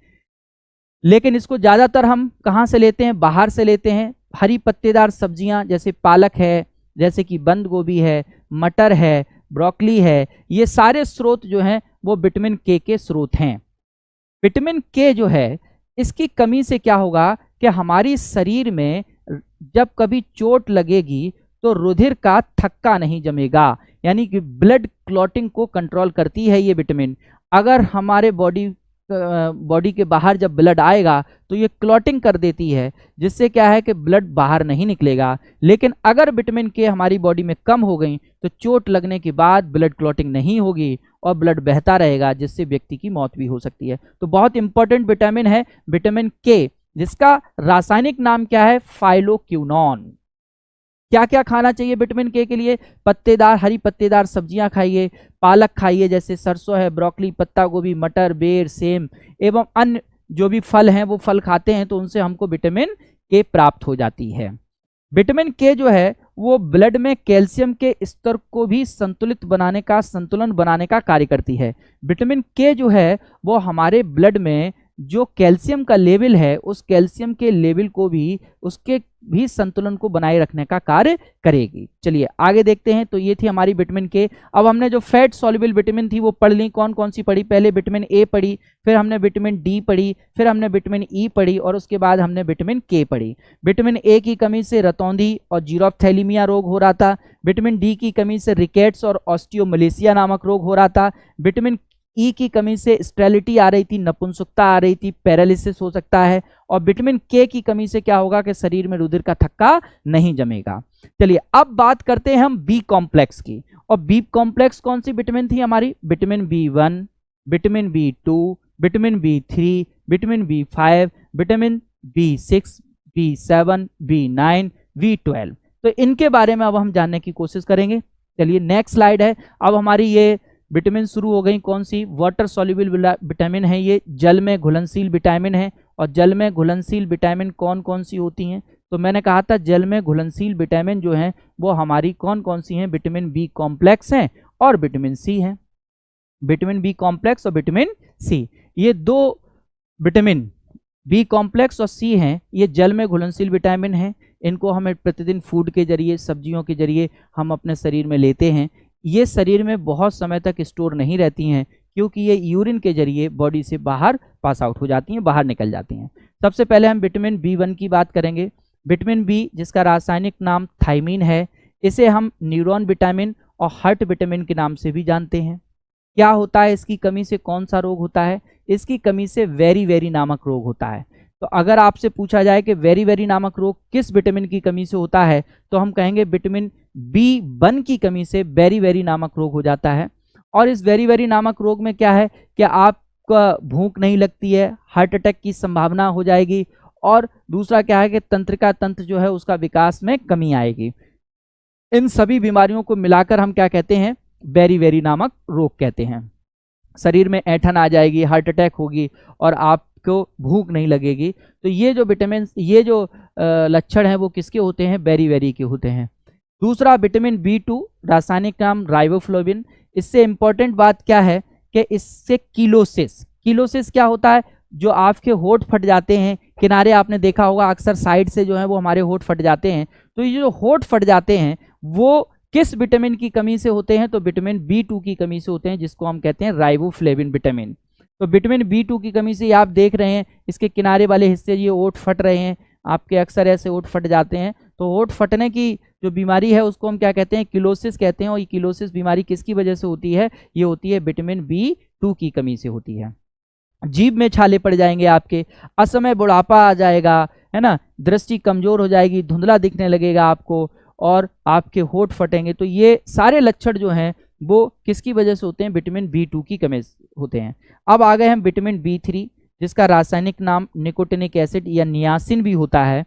लेकिन इसको ज़्यादातर हम कहाँ से लेते हैं, बाहर से लेते हैं। हरी पत्तेदार सब्जियां जैसे पालक है, जैसे कि बंद गोभी है, मटर है, ब्रोकली है, ये सारे स्रोत जो हैं वो विटामिन के स्रोत हैं। विटामिन के जो है इसकी कमी से क्या होगा कि हमारी शरीर में जब कभी चोट लगेगी तो रुधिर का थक्का नहीं जमेगा, यानी कि ब्लड क्लॉटिंग को कंट्रोल करती है ये विटामिन। अगर हमारे बॉडी के बाहर जब ब्लड आएगा तो ये क्लॉटिंग कर देती है, जिससे क्या है कि ब्लड बाहर नहीं निकलेगा। लेकिन अगर विटामिन के हमारी बॉडी में कम हो गई तो चोट लगने के बाद ब्लड क्लॉटिंग नहीं होगी और ब्लड बहता रहेगा, जिससे व्यक्ति की मौत भी हो सकती है। तो बहुत इंपॉर्टेंट विटामिन है विटामिन के, जिसका रासायनिक नाम क्या है, फाइलोक्विनोन। क्या क्या खाना चाहिए विटामिन के लिए? पत्तेदार, हरी पत्तेदार सब्जियां खाइए, पालक खाइए जैसे सरसों है, ब्रोकली, पत्ता गोभी, मटर, बेर, सेम एवं अन्य जो भी फल हैं वो फल खाते हैं तो उनसे हमको विटामिन के प्राप्त हो जाती है। विटामिन के जो है वो ब्लड में कैल्शियम के स्तर को भी संतुलन बनाने का कार्य करती है। विटामिन के जो है वो हमारे ब्लड में जो कैल्शियम का लेवल है उस कैल्शियम के लेवल को भी, उसके भी संतुलन को बनाए रखने का कार्य करेगी। चलिए आगे देखते हैं। तो ये थी हमारी विटामिन के। अब हमने जो फैट सॉल्युबल विटामिन थी वो पढ़ ली। कौन कौन सी पढ़ी? पहले विटामिन ए पढ़ी, फिर हमने विटामिन डी पढ़ी, फिर हमने विटामिन ई पढ़ी और उसके बाद हमने विटामिन के पढ़ी। विटामिन ए की कमी से रतौंधी और जीरोफ्थैलेमिया रोग हो रहा था। विटामिन डी की कमी से रिकेट्स और ऑस्टियोमलेशिया नामक रोग हो रहा था। विटामिन ई की कमी से स्टेरिलिटी आ रही थी, नपुंसकता आ रही थी, पैरालिसिस हो सकता है। और विटामिन के की कमी से क्या होगा कि शरीर में रुधिर का थक्का नहीं जमेगा। चलिए अब बात करते हैं हम बी कॉम्प्लेक्स की। और बी कॉम्प्लेक्स कौन सी विटामिन थी हमारी? Vitamin B1, vitamin बी2, vitamin B3, vitamin B5, vitamin B6, बी7, बी9, B12. तो इनके बारे में अब हम जानने की कोशिश करेंगे। चलिए नेक्स्ट स्लाइड है। अब हमारी ये विटामिन शुरू हो गई। कौन सी? वाटर सॉल्युबल विटामिन है, ये जल में घुलनशील विटामिन है। और जल में घुलनशील विटामिन कौन कौन सी होती हैं? तो मैंने कहा था जल में घुलनशील विटामिन जो हैं वो हमारी कौन कौन सी हैं? विटामिन बी कॉम्प्लेक्स हैं और विटामिन सी हैं। विटामिन बी कॉम्प्लेक्स और विटामिन सी, ये दो विटामिन बी कॉम्प्लेक्स और सी हैं, ये जल में घुलनशील विटामिन हैं। इनको हमें प्रतिदिन फूड के जरिए, सब्जियों के जरिए हम अपने शरीर में लेते हैं। ये शरीर में बहुत समय तक स्टोर नहीं रहती हैं क्योंकि ये यूरिन के जरिए बॉडी से बाहर पास आउट हो जाती हैं, बाहर निकल जाती हैं। सबसे पहले हम विटामिन बी1 की बात करेंगे। विटामिन बी जिसका रासायनिक नाम थायमीन है, इसे हम न्यूरॉन विटामिन और हार्ट विटामिन के नाम से भी जानते हैं। क्या होता है इसकी कमी से? कौन सा रोग होता है? इसकी कमी से वेरी नामक रोग होता है। तो अगर आपसे पूछा जाए कि वेरी नामक रोग किस विटामिन की कमी से होता है तो हम कहेंगे विटामिन बी1 की कमी से वेरी नामक रोग हो जाता है। और इस वेरी नामक रोग में क्या है कि आपका भूख नहीं लगती है, हार्ट अटैक की संभावना हो जाएगी। और दूसरा क्या है कि तंत्रिका तंत्र जो है उसका विकास में कमी आएगी। इन सभी बीमारियों को मिलाकर हम क्या कहते हैं, बेरी नामक रोग कहते हैं। शरीर में ऐंठन आ जाएगी, हार्ट अटैक होगी और आपको भूख नहीं लगेगी। तो ये जो विटामिन, ये जो लक्षण हैं वो किसके होते हैं, बेरी के होते हैं। दूसरा विटामिन B2, रासायनिक नाम राइबोफ्लोविन। इससे इंपॉर्टेंट बात क्या है कि इससे किलोसिस क्या होता है, जो आपके होठ फट जाते हैं, किनारे आपने देखा होगा अक्सर साइड से जो है वो हमारे होठ फट जाते हैं। तो ये जो होठ फट जाते हैं वो किस विटामिन की कमी से होते हैं, तो विटामिन B2 की कमी से होते हैं, जिसको हम कहते हैं राइबोफ्लेविन विटामिन। तो विटामिन B2 की कमी से आप देख रहे हैं इसके किनारे वाले हिस्से ये ओठ फट रहे हैं, आपके अक्सर ऐसे ओठ फट जाते हैं। तो ओठ फटने की जो बीमारी है उसको हम क्या कहते हैं, किलोसिस कहते हैं। और ये किलोसिस बीमारी किसकी वजह से होती है, ये होती है विटामिन B2 की कमी से होती है। जीभ में छाले पड़ जाएंगे आपके, असमय बुढ़ापा आ जाएगा, है ना, दृष्टि कमजोर हो जाएगी, धुंधला दिखने लगेगा आपको और आपके होठ फटेंगे। तो ये सारे लक्षण जो हैं वो किसकी वजह से होते हैं, विटामिन B2 की कमी से होते हैं। अब आ गए हम विटामिन B3, जिसका रासायनिक नाम निकोटिनिक एसिड या नियासिन भी होता है।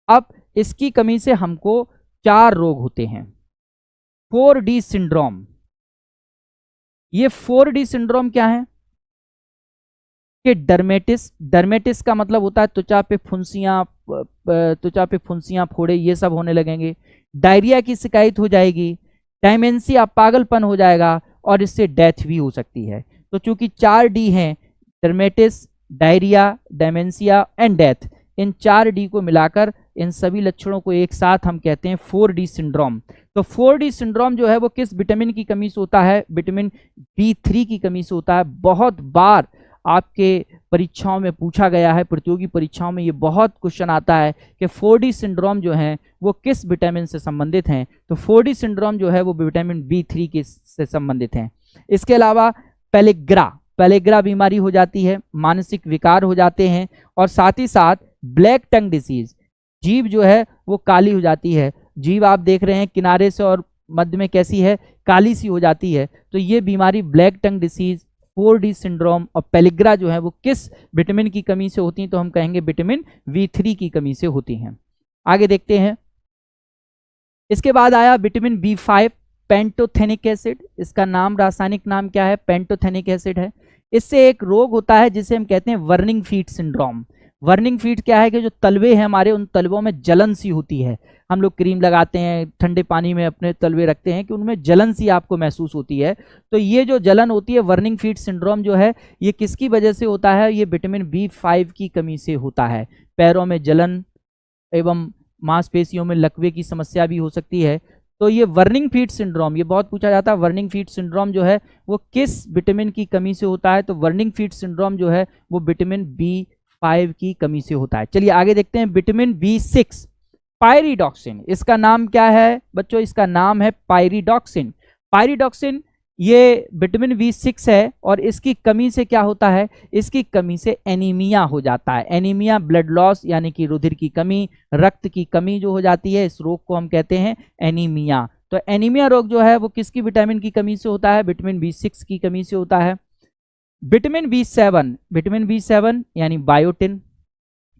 अब इसकी कमी से हमको 4 रोग होते हैं। 4D syndrome. ये 4D सिंड्रोम क्या है कि डर्मेटिस का मतलब होता है त्वचा पे फुंसियां, फोड़े ये सब होने लगेंगे। डायरिया की शिकायत हो जाएगी, डायमेंशिया पागलपन हो जाएगा और इससे डेथ भी हो सकती है। तो चूंकि 4D हैं, dermatitis, diarrhoea, dementia and death, इन 4D को मिलाकर इन सभी लक्षणों को एक साथ हम कहते हैं 4D सिंड्रोम। तो 4D सिंड्रोम जो है वो किस विटामिन की कमी से होता है, विटामिन B3 की कमी से होता है। बहुत बार आपके परीक्षाओं में पूछा गया है, प्रतियोगी परीक्षाओं में ये बहुत क्वेश्चन आता है कि 4D सिंड्रोम जो है वो किस विटामिन से संबंधित हैं। तो 4D सिंड्रोम जो है वो विटामिन B3 के से संबंधित हैं। इसके अलावा पेलेग्रा बीमारी हो जाती है, मानसिक विकार हो जाते हैं और साथ ही साथ ब्लैक टंग डिसीज, जीभ जो है वो काली हो जाती है। जीभ आप देख रहे हैं किनारे से और मध्य में कैसी है, काली सी हो जाती है। तो ये बीमारी ब्लैक टंग डिसीज, 4D सिंड्रोम और पेलिग्रा जो है वो किस विटामिन की कमी से होती हैं, तो हम कहेंगे विटामिन B3 की कमी से होती हैं। आगे देखते हैं। इसके बाद आया विटामिन B5, पेंटोथेनिक एसिड। इसका नाम, रासायनिक नाम क्या है, पेंटोथेनिक एसिड है। इससे एक रोग होता है जिसे हम कहते हैं burning feet syndrome. Burning feet क्या है कि जो तलवे हैं हमारे, उन तलवों में जलन सी होती है। हम लोग क्रीम लगाते हैं, ठंडे पानी में अपने तलवे रखते हैं कि उनमें जलन सी आपको महसूस होती है। तो ये जो जलन होती है, वर्निंग फीट सिंड्रोम जो है, ये किसकी वजह से होता है, ये विटामिन B5 की कमी से होता है। पैरों में जलन एवं मांसपेशियों में लकवे की समस्या भी हो सकती है। तो ये वर्निंग फीट सिंड्रोम, ये बहुत पूछा जाता है, वर्निंग फीट सिंड्रोम जो है वो किस विटामिन की कमी से होता है, तो वर्निंग फीट सिंड्रोम जो है वो विटामिन B5 की कमी से होता है। चलिए आगे देखते हैं। Vitamin B6, pyridoxine. इसका नाम क्या है बच्चों, इसका नाम है पायरिडॉक्सिन। पायरिडॉक्सिन ये विटामिन B6 है और इसकी कमी से क्या होता है, इसकी कमी से एनीमिया हो जाता है। एनीमिया, ब्लड लॉस यानी कि रुधिर की कमी, रक्त की कमी जो हो जाती है, इस रोग को हम कहते हैं एनीमिया। तो एनीमिया रोग जो है वो किसकी विटामिन की कमी से होता है, विटामिन B6 की कमी से होता है। विटामिन B7 यानी बायोटिन।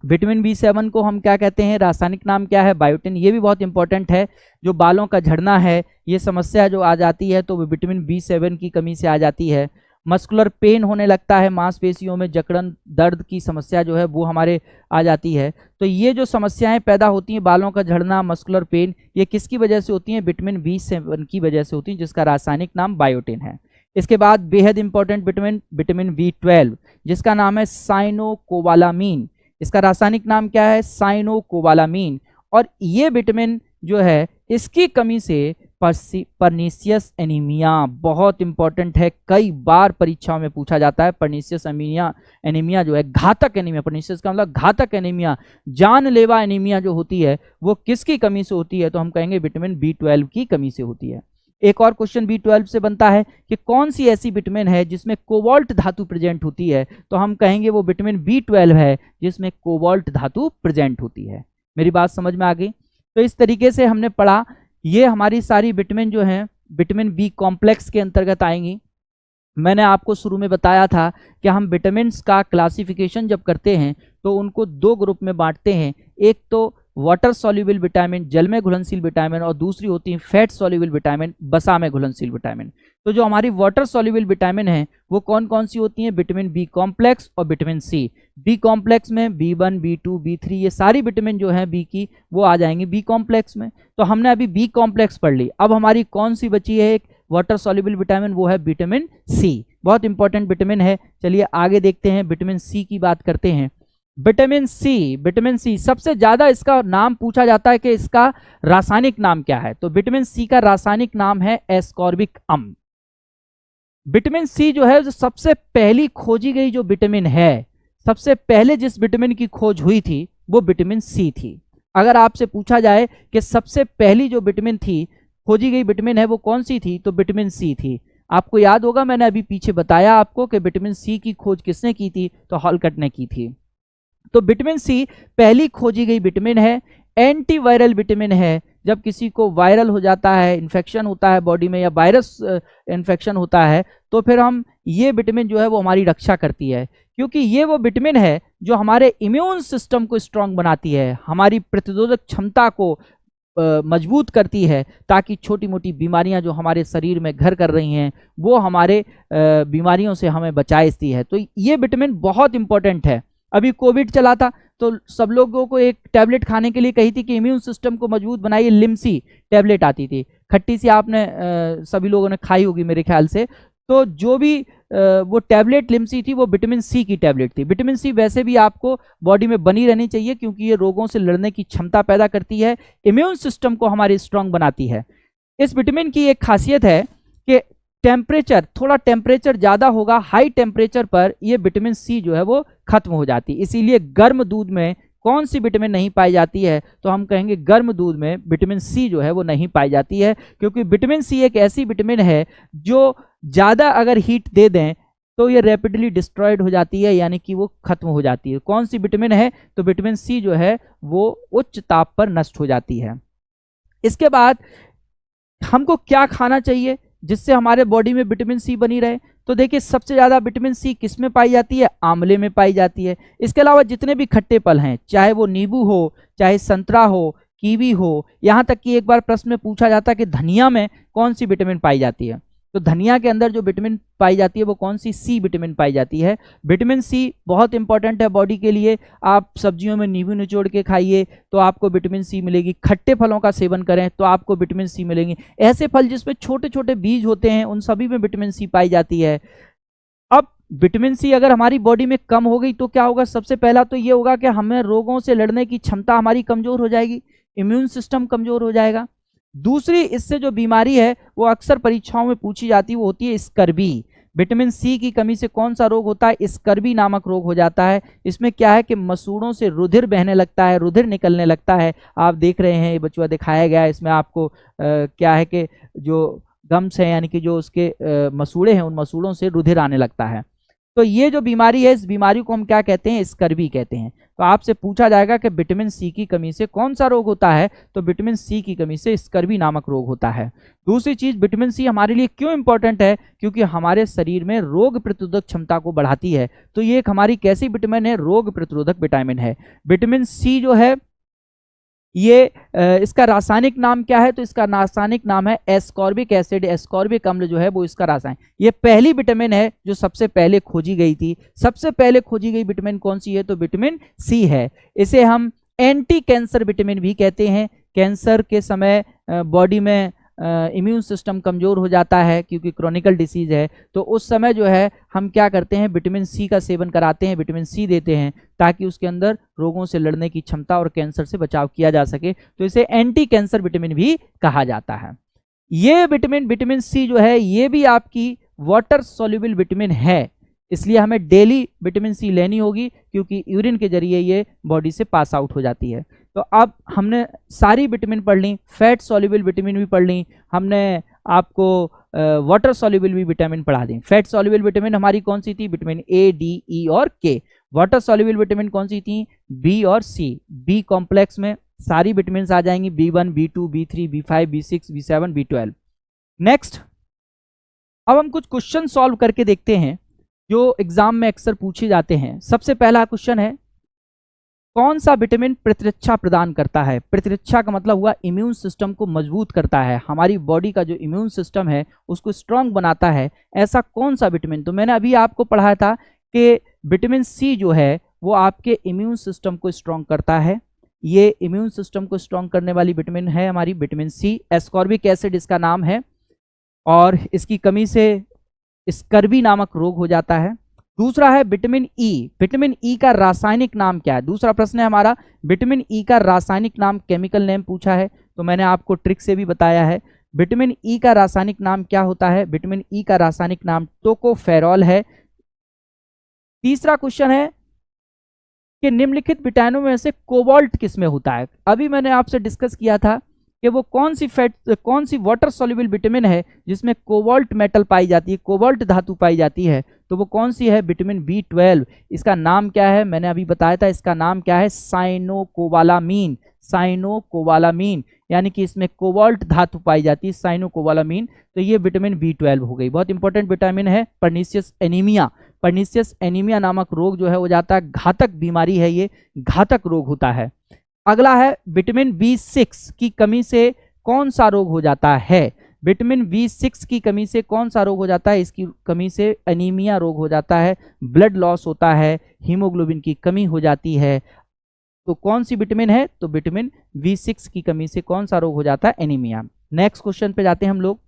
विटामिन B7 को हम क्या कहते हैं, रासायनिक नाम क्या है, बायोटिन। ये भी बहुत इंपॉर्टेंट है। जो बालों का झड़ना है, ये समस्या जो आ जाती है तो वो विटामिन B7 की कमी से आ जाती है। मस्कुलर पेन होने लगता है, मांसपेशियों में जकड़न, दर्द की समस्या जो है वो हमारे आ जाती है। तो ये जो समस्याएं पैदा होती हैं, बालों का झड़ना, मस्कुलर पेन, ये किसकी वजह से होती हैं, विटामिन B7 की वजह से होती हैं, जिसका रासायनिक नाम बायोटिन है। इसके बाद बेहद इंपॉर्टेंट विटामिन B12, जिसका नाम है साइनोकोबालामीन। इसका रासायनिक नाम क्या है, साइनोकोबालामीन। और ये विटामिन जो है इसकी कमी से पर्नीशियस एनीमिया, बहुत इंपॉर्टेंट है, कई बार परीक्षाओं में पूछा जाता है। पर्नीशियस एनीमिया जो है घातक एनीमिया, पर्नीशियस का मतलब घातक एनीमिया, जानलेवा एनीमिया जो होती है वो किसकी कमी से होती है, तो हम कहेंगे विटामिन B12 की कमी से होती है। एक और क्वेश्चन B12 से बनता है कि कौन सी ऐसी विटामिन है जिसमें कोबाल्ट धातु प्रेजेंट होती है, तो हम कहेंगे वो विटामिन B12 है जिसमें कोबाल्ट धातु प्रेजेंट होती है। मेरी बात समझ में आ गई। तो इस तरीके से हमने पढ़ा, ये हमारी सारी विटामिन जो हैं विटामिन B कॉम्प्लेक्स के अंतर्गत आएंगी। मैंने आपको शुरू में बताया था कि हम विटामिन्स का क्लासिफिकेशन जब करते हैं तो उनको 2 ग्रुप में बांटते हैं। एक तो वाटर सॉल्युबल विटामिन, जल में घुलनशील विटामिन, और दूसरी होती है फैट सॉल्युबल विटामिन, बसा में घुलनशील विटामिन। तो जो हमारी वाटर सॉल्युबल विटामिन है वो कौन कौन सी होती हैं? विटामिन बी कॉम्प्लेक्स और विटामिन सी। बी कॉम्प्लेक्स में B1, B2, B3 ये सारी विटामिन जो है बी की वो आ जाएंगी बी कॉम्प्लेक्स में। तो हमने अभी बी कॉम्प्लेक्स पढ़ ली, अब हमारी कौन सी बची है एक वाटर सॉल्युबल विटामिन, वो है विटामिन सी। बहुत इंपॉर्टेंट विटामिन है। चलिए आगे देखते हैं, विटामिन सी की बात करते हैं। विटामिन सी सबसे ज्यादा इसका नाम पूछा जाता है कि इसका रासायनिक नाम क्या है। तो विटामिन सी का रासायनिक नाम है एस्कॉर्बिक अम्ल। विटामिन सी जो है जो सबसे पहली खोजी गई जो विटामिन है, सबसे पहले जिस विटामिन की खोज हुई थी वो विटामिन सी थी। अगर आपसे पूछा जाए कि सबसे पहली जो विटामिन थी, खोजी गई विटामिन है वो कौन सी थी, तो विटामिन सी थी। आपको याद होगा मैंने अभी पीछे बताया आपको कि विटामिन सी की खोज किसने की थी, तो हॉलकट ने की थी। तो विटामिन सी पहली खोजी गई विटामिन है, एंटीवायरल विटामिन है। जब किसी को वायरल हो जाता है, इन्फेक्शन होता है बॉडी में या वायरस इन्फेक्शन होता है, तो फिर हम ये विटामिन जो है वो हमारी रक्षा करती है, क्योंकि ये वो विटामिन है जो हमारे इम्यून सिस्टम को स्ट्रांग बनाती है, हमारी प्रतिरोधक क्षमता को मजबूत करती है, ताकि छोटी मोटी बीमारियां जो हमारे शरीर में घर कर रही हैं वो हमारे बीमारियों से हमें बचाती है। तो ये विटामिन बहुत इंपॉर्टेंट है। अभी कोविड चला था तो सब लोगों को एक टैबलेट खाने के लिए कही थी कि इम्यून सिस्टम को मजबूत बनाइए, लिम्सी टैबलेट आती थी, खट्टी सी, आपने सभी लोगों ने खाई होगी मेरे ख्याल से। तो जो भी वो टैबलेट लिम्सी थी वो विटामिन सी की टैबलेट थी। विटामिन सी वैसे भी आपको बॉडी में बनी रहनी चाहिए, क्योंकि ये रोगों से लड़ने की क्षमता पैदा करती है, इम्यून सिस्टम को हमारी स्ट्रांग बनाती है। इस विटामिन की एक खासियत है कि टेम्परेचर, थोड़ा टेम्परेचर ज़्यादा होगा, हाई टेम्परेचर पर ये विटामिन सी जो है वो खत्म हो जाती है। इसीलिए गर्म दूध में कौन सी विटामिन नहीं पाई जाती है, तो हम कहेंगे गर्म दूध में विटामिन सी जो है वो नहीं पाई जाती है, क्योंकि विटामिन सी एक ऐसी विटामिन है जो ज़्यादा अगर हीट दे दें तो ये रैपिडली डिस्ट्रॉयड हो जाती है, यानी कि वो खत्म हो जाती है। कौन सी विटामिन है, तो विटामिन सी जो है वो उच्च ताप पर नष्ट हो जाती है। इसके बाद हमको क्या खाना चाहिए जिससे हमारे बॉडी में विटामिन सी बनी रहे, तो देखिए सबसे ज़्यादा विटामिन सी किस में पाई जाती है, आंवले में पाई जाती है। इसके अलावा जितने भी खट्टे फल हैं, चाहे वो नींबू हो, चाहे संतरा हो, कीवी हो, यहाँ तक कि एक बार प्रश्न में पूछा जाता है कि धनिया में कौन सी विटामिन पाई जाती है, तो धनिया के अंदर जो विटामिन पाई जाती है वो कौन सी, सी विटामिन पाई जाती है। विटामिन सी बहुत इंपॉर्टेंट है बॉडी के लिए। आप सब्जियों में नींबू निचोड़ के खाइए तो आपको विटामिन सी मिलेगी, खट्टे फलों का सेवन करें तो आपको विटामिन सी मिलेंगे। ऐसे फल जिसमें छोटे छोटे बीज होते हैं उन सभी में विटामिन सी पाई जाती है। अब विटामिन सी अगर हमारी बॉडी में कम हो गई तो क्या होगा, सबसे पहला तो ये होगा कि हमें रोगों से लड़ने की क्षमता हमारी कमजोर हो जाएगी, इम्यून सिस्टम कमजोर हो जाएगा। दूसरी इससे जो बीमारी है वो अक्सर परीक्षाओं में पूछी जाती है, वो होती है स्कर्वी। विटामिन सी की कमी से कौन सा रोग होता है, स्कर्वी नामक रोग हो जाता है। इसमें क्या है कि मसूड़ों से रुधिर बहने लगता है, रुधिर निकलने लगता है। आप देख रहे हैं ये बचुआ दिखाया गया है, इसमें आपको क्या है कि जो गम्स है यानी कि जो उसके मसूड़े हैं उन मसूड़ों से रुधिर आने लगता है। तो ये जो बीमारी है इस बीमारी को हम क्या कहते हैं, स्कर्वी कहते हैं। तो आपसे पूछा जाएगा कि विटामिन सी की कमी से कौन सा रोग होता है, तो विटामिन सी की कमी से स्कर्वी नामक रोग होता है। दूसरी चीज, विटामिन सी हमारे लिए क्यों इंपॉर्टेंट है, क्योंकि हमारे शरीर में रोग प्रतिरोधक क्षमता को बढ़ाती है। तो ये एक हमारी कैसी विटामिन है, रोग प्रतिरोधक विटामिन है। विटामिन सी जो है ये इसका रासायनिक नाम क्या है, तो इसका रासायनिक नाम है एस्कॉर्बिक एसिड। एस्कॉर्बिक अम्ल जो है वो इसका रासायनिक, ये पहली विटामिन है जो सबसे पहले खोजी गई थी। सबसे पहले खोजी गई विटामिन कौन सी है, तो विटामिन सी है। इसे हम एंटी कैंसर विटामिन भी कहते हैं। कैंसर के समय बॉडी में इम्यून सिस्टम कमजोर हो जाता है क्योंकि क्रॉनिकल डिसीज है, तो उस समय जो है हम क्या करते हैं, विटामिन सी का सेवन कराते हैं, विटामिन सी देते हैं ताकि उसके अंदर रोगों से लड़ने की क्षमता और कैंसर से बचाव किया जा सके। तो इसे एंटी कैंसर विटामिन भी कहा जाता है। ये विटामिन सी जो है ये भी आपकी वाटर सॉल्युबल विटामिन है, इसलिए हमें डेली विटामिन सी लेनी होगी क्योंकि यूरिन के जरिए ये बॉडी से पास आउट हो जाती है। तो अब हमने सारी विटामिन पढ़ ली, फैट सॉल्युबल विटामिन भी पढ़ ली, हमने आपको वाटर सॉल्युबल भी विटामिन पढ़ा दी। फैट सॉल्युबल विटामिन हमारी कौन सी थी, विटामिन ए, डी, ई और के। वाटर सॉल्युबल विटामिन कौन सी थी, बी और सी। बी कॉम्प्लेक्स में सारी विटामिन आ जाएंगी, B1, B2, B3, B5, B6, B7, B12। Next, अब हम कुछ क्वेश्चन सॉल्व करके देखते हैं जो एग्जाम में अक्सर पूछे जाते हैं। सबसे पहला क्वेश्चन है, कौन सा विटामिन प्रतिरक्षा प्रदान करता है? प्रतिरक्षा का मतलब हुआ इम्यून सिस्टम को मजबूत करता है, हमारी बॉडी का जो इम्यून सिस्टम है उसको स्ट्रांग बनाता है। ऐसा कौन सा विटामिन? तो मैंने अभी आपको पढ़ाया था कि विटामिन सी जो है वो आपके इम्यून सिस्टम को स्ट्रांग करता है। ये इम्यून सिस्टम को स्ट्रांग करने वाली विटामिन है हमारी विटामिन सी। एस्कॉर्बिक एसिड इसका नाम है, और इसकी कमी से स्कर्वी नामक रोग हो जाता है। दूसरा है विटामिन ई। विटामिन ई का रासायनिक नाम क्या है? दूसरा प्रश्न है हमारा, विटामिन ई का रासायनिक नाम, केमिकल नेम पूछा है, तो मैंने आपको ट्रिक से भी बताया है। विटामिन ई का रासायनिक नाम क्या होता है? विटामिन ई का रासायनिक नाम टोकोफेरॉल है। तीसरा क्वेश्चन है कि निम्नलिखित विटामिनों में से कोबाल्ट किस में होता है? अभी मैंने आपसे डिस्कस किया था कि वो कौन सी वाटर सॉल्युबल विटामिन है जिसमें कोबाल्ट मेटल पाई जाती है, कोबाल्ट धातु पाई जाती है, तो वो कौन सी है? Vitamin B12। इसका नाम क्या है? मैंने अभी बताया था, इसका नाम क्या है? साइनोकोबालामीन। साइनोकोबालामीन, यानी कि इसमें कोबाल्ट धातु पाई जाती है, साइनोकोबालामीन। तो ये विटामिन B12 हो गई। बहुत इंपॉर्टेंट विटामिन है। पर्नीशियस एनीमिया, पर्नीशियस एनीमिया नामक रोग जो है हो जाता है, घातक बीमारी है, ये घातक रोग होता है। अगला है विटामिन B6 की कमी से कौन सा रोग हो जाता है? विटामिन B6 की कमी से कौन सा रोग हो जाता है? इसकी कमी से एनीमिया रोग हो जाता है, ब्लड लॉस होता है, हीमोग्लोबिन की कमी हो जाती है। तो कौन सी विटामिन है? तो विटामिन B6 की कमी से कौन सा रोग हो जाता है? एनीमिया। नेक्स्ट क्वेश्चन पे जाते हैं हम लोग।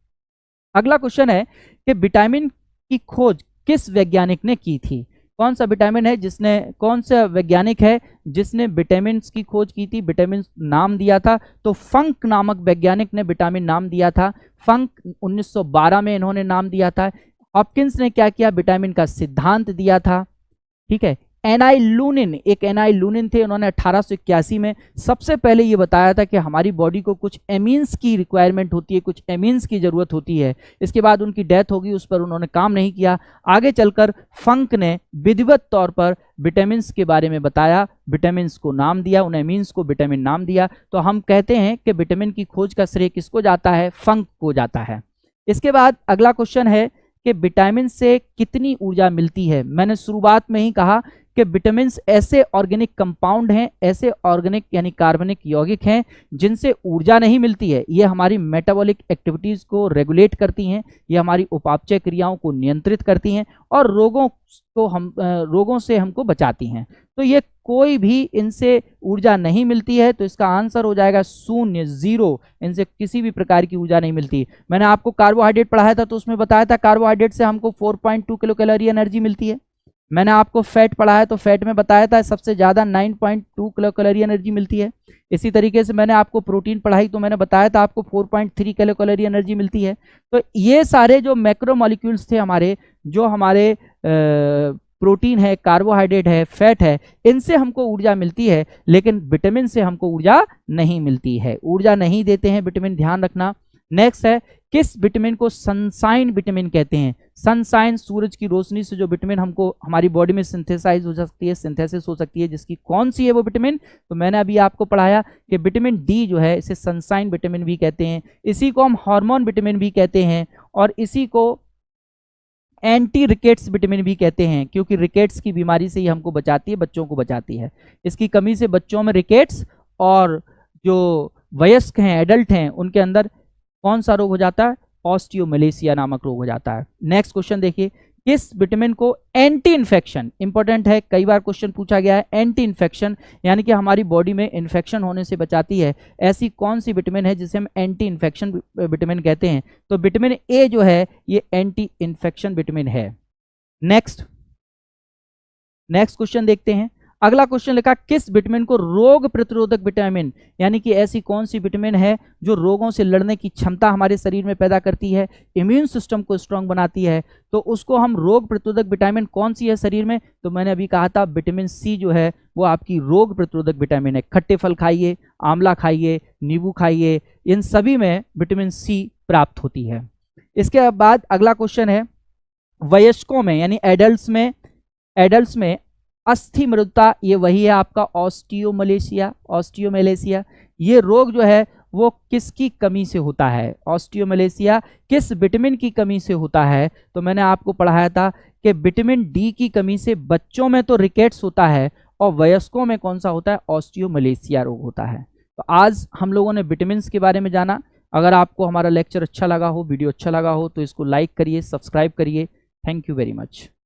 अगला क्वेश्चन है कि विटामिन की खोज किस वैज्ञानिक ने की थी? कौन सा विटामिन है जिसने, कौन सा वैज्ञानिक है जिसने विटामिन की खोज की थी, विटामिन नाम दिया था? तो फंक नामक वैज्ञानिक ने विटामिन नाम दिया था। फंक 1912 में इन्होंने नाम दिया था। हॉपकिंस ने क्या किया? विटामिन का सिद्धांत दिया था। ठीक है। एनाइलूनिन, एक एनाइलूनिन थे, उन्होंने 1881 में सबसे पहले ये बताया था कि हमारी बॉडी को कुछ एमीन्स की रिक्वायरमेंट होती है, कुछ एमीन्स की जरूरत होती है। इसके बाद उनकी डेथ होगी, उस पर उन्होंने काम नहीं किया। आगे चलकर फंक ने विधिवत तौर पर विटामिन के बारे में बताया, विटामिन को नाम दिया, उन एमीन्स को विटामिन नाम दिया। तो हम कहते हैं कि विटामिन की खोज का श्रेय किसको जाता है? फंक को जाता है। इसके बाद अगला क्वेश्चन है कि विटामिन से कितनी ऊर्जा मिलती है? मैंने शुरुआत में ही कहा कि विटामिन ऐसे ऑर्गेनिक कंपाउंड हैं, ऐसे ऑर्गेनिक यानी कार्बनिक यौगिक हैं जिनसे ऊर्जा नहीं मिलती है। ये हमारी मेटाबॉलिक एक्टिविटीज को रेगुलेट करती हैं, ये हमारी उपापचय क्रियाओं को नियंत्रित करती हैं और रोगों से हमको बचाती हैं। तो ये कोई भी इनसे ऊर्जा नहीं मिलती है, तो इसका आंसर हो जाएगा शून्य, 0। इनसे किसी भी प्रकार की ऊर्जा नहीं मिलती। मैंने आपको कार्बोहाइड्रेट पढ़ाया था, तो उसमें बताया था कार्बोहाइड्रेट से हमको 4.2 किलो कैलोरी एनर्जी मिलती है। मैंने आपको फैट पढ़ाया, तो फैट में बताया था सबसे ज़्यादा 9.2 किलो कैलोरी एनर्जी मिलती है। इसी तरीके से मैंने आपको प्रोटीन पढ़ाई, तो मैंने बताया था आपको 4.3 किलो कैलोरी एनर्जी मिलती है। तो ये सारे जो मैक्रो मॉलिक्यूल्स थे हमारे, जो हमारे प्रोटीन है, कार्बोहाइड्रेट है, फैट है, इनसे हमको ऊर्जा मिलती है, लेकिन विटामिन से हमको ऊर्जा नहीं मिलती है। ऊर्जा नहीं देते हैं विटामिन, ध्यान रखना। नेक्स्ट है, किस विटामिन को सनसाइन विटामिन कहते हैं? सनसाइन, सूरज की रोशनी से जो विटामिन हमको हमारी बॉडी में सिंथेसाइज हो सकती है, सिंथेसिस हो सकती है, जिसकी कौन सी है वो विटामिन? तो मैंने अभी आपको पढ़ाया कि विटामिन डी जो है, इसे सनसाइन विटामिन भी कहते हैं। इसी को हम हार्मोन विटामिन भी कहते हैं, और इसी को एंटी रिकेट्स विटामिन भी कहते हैं, क्योंकि रिकेट्स की बीमारी से ही हमको बचाती है, बच्चों को बचाती है। इसकी कमी से बच्चों में रिकेट्स और जो वयस्क हैं, एडल्ट हैं, उनके अंदर कौन सा रोग हो जाता है? ऑस्टियोमलेशिया नामक रोग हो जाता है। नेक्स्ट क्वेश्चन देखिए, किस विटामिन को एंटी इन्फेक्शन, इंपॉर्टेंट है, कई बार क्वेश्चन पूछा गया है, एंटी इन्फेक्शन यानी कि हमारी बॉडी में इन्फेक्शन होने से बचाती है, ऐसी कौन सी विटामिन है जिसे हम एंटी इन्फेक्शन विटामिन कहते हैं? तो विटामिन ए जो है ये एंटी इन्फेक्शन विटामिन है। नेक्स्ट क्वेश्चन देखते हैं। अगला क्वेश्चन लिखा, किस विटामिन को रोग प्रतिरोधक विटामिन, यानी कि ऐसी कौन सी विटामिन है जो रोगों से लड़ने की क्षमता हमारे शरीर में पैदा करती है, इम्यून सिस्टम को स्ट्रांग बनाती है, तो उसको हम रोग प्रतिरोधक विटामिन कौन सी है शरीर में? तो मैंने अभी कहा था विटामिन सी जो है वो आपकी रोग प्रतिरोधक विटामिन है। खट्टे फल खाइए, आंवला खाइए, नींबू खाइए, इन सभी में विटामिन सी प्राप्त होती है। इसके बाद अगला क्वेश्चन है, वयस्कों में यानी एडल्ट्स में अस्थि मृदुता, ये वही है आपका ऑस्टियोमलेशिया। ये रोग जो है वो किसकी कमी से होता है? ऑस्टियोमलेशिया किस विटामिन की कमी से होता है? तो मैंने आपको पढ़ाया था कि विटामिन डी की कमी से बच्चों में तो रिकेट्स होता है और वयस्कों में कौन सा होता है, ऑस्टियोमलेशिया रोग होता है। तो आज हम लोगों ने विटामिन के बारे में जाना। अगर आपको हमारा लेक्चर अच्छा लगा हो, वीडियो अच्छा लगा हो, तो इसको लाइक करिए, सब्सक्राइब करिए। Thank you very much.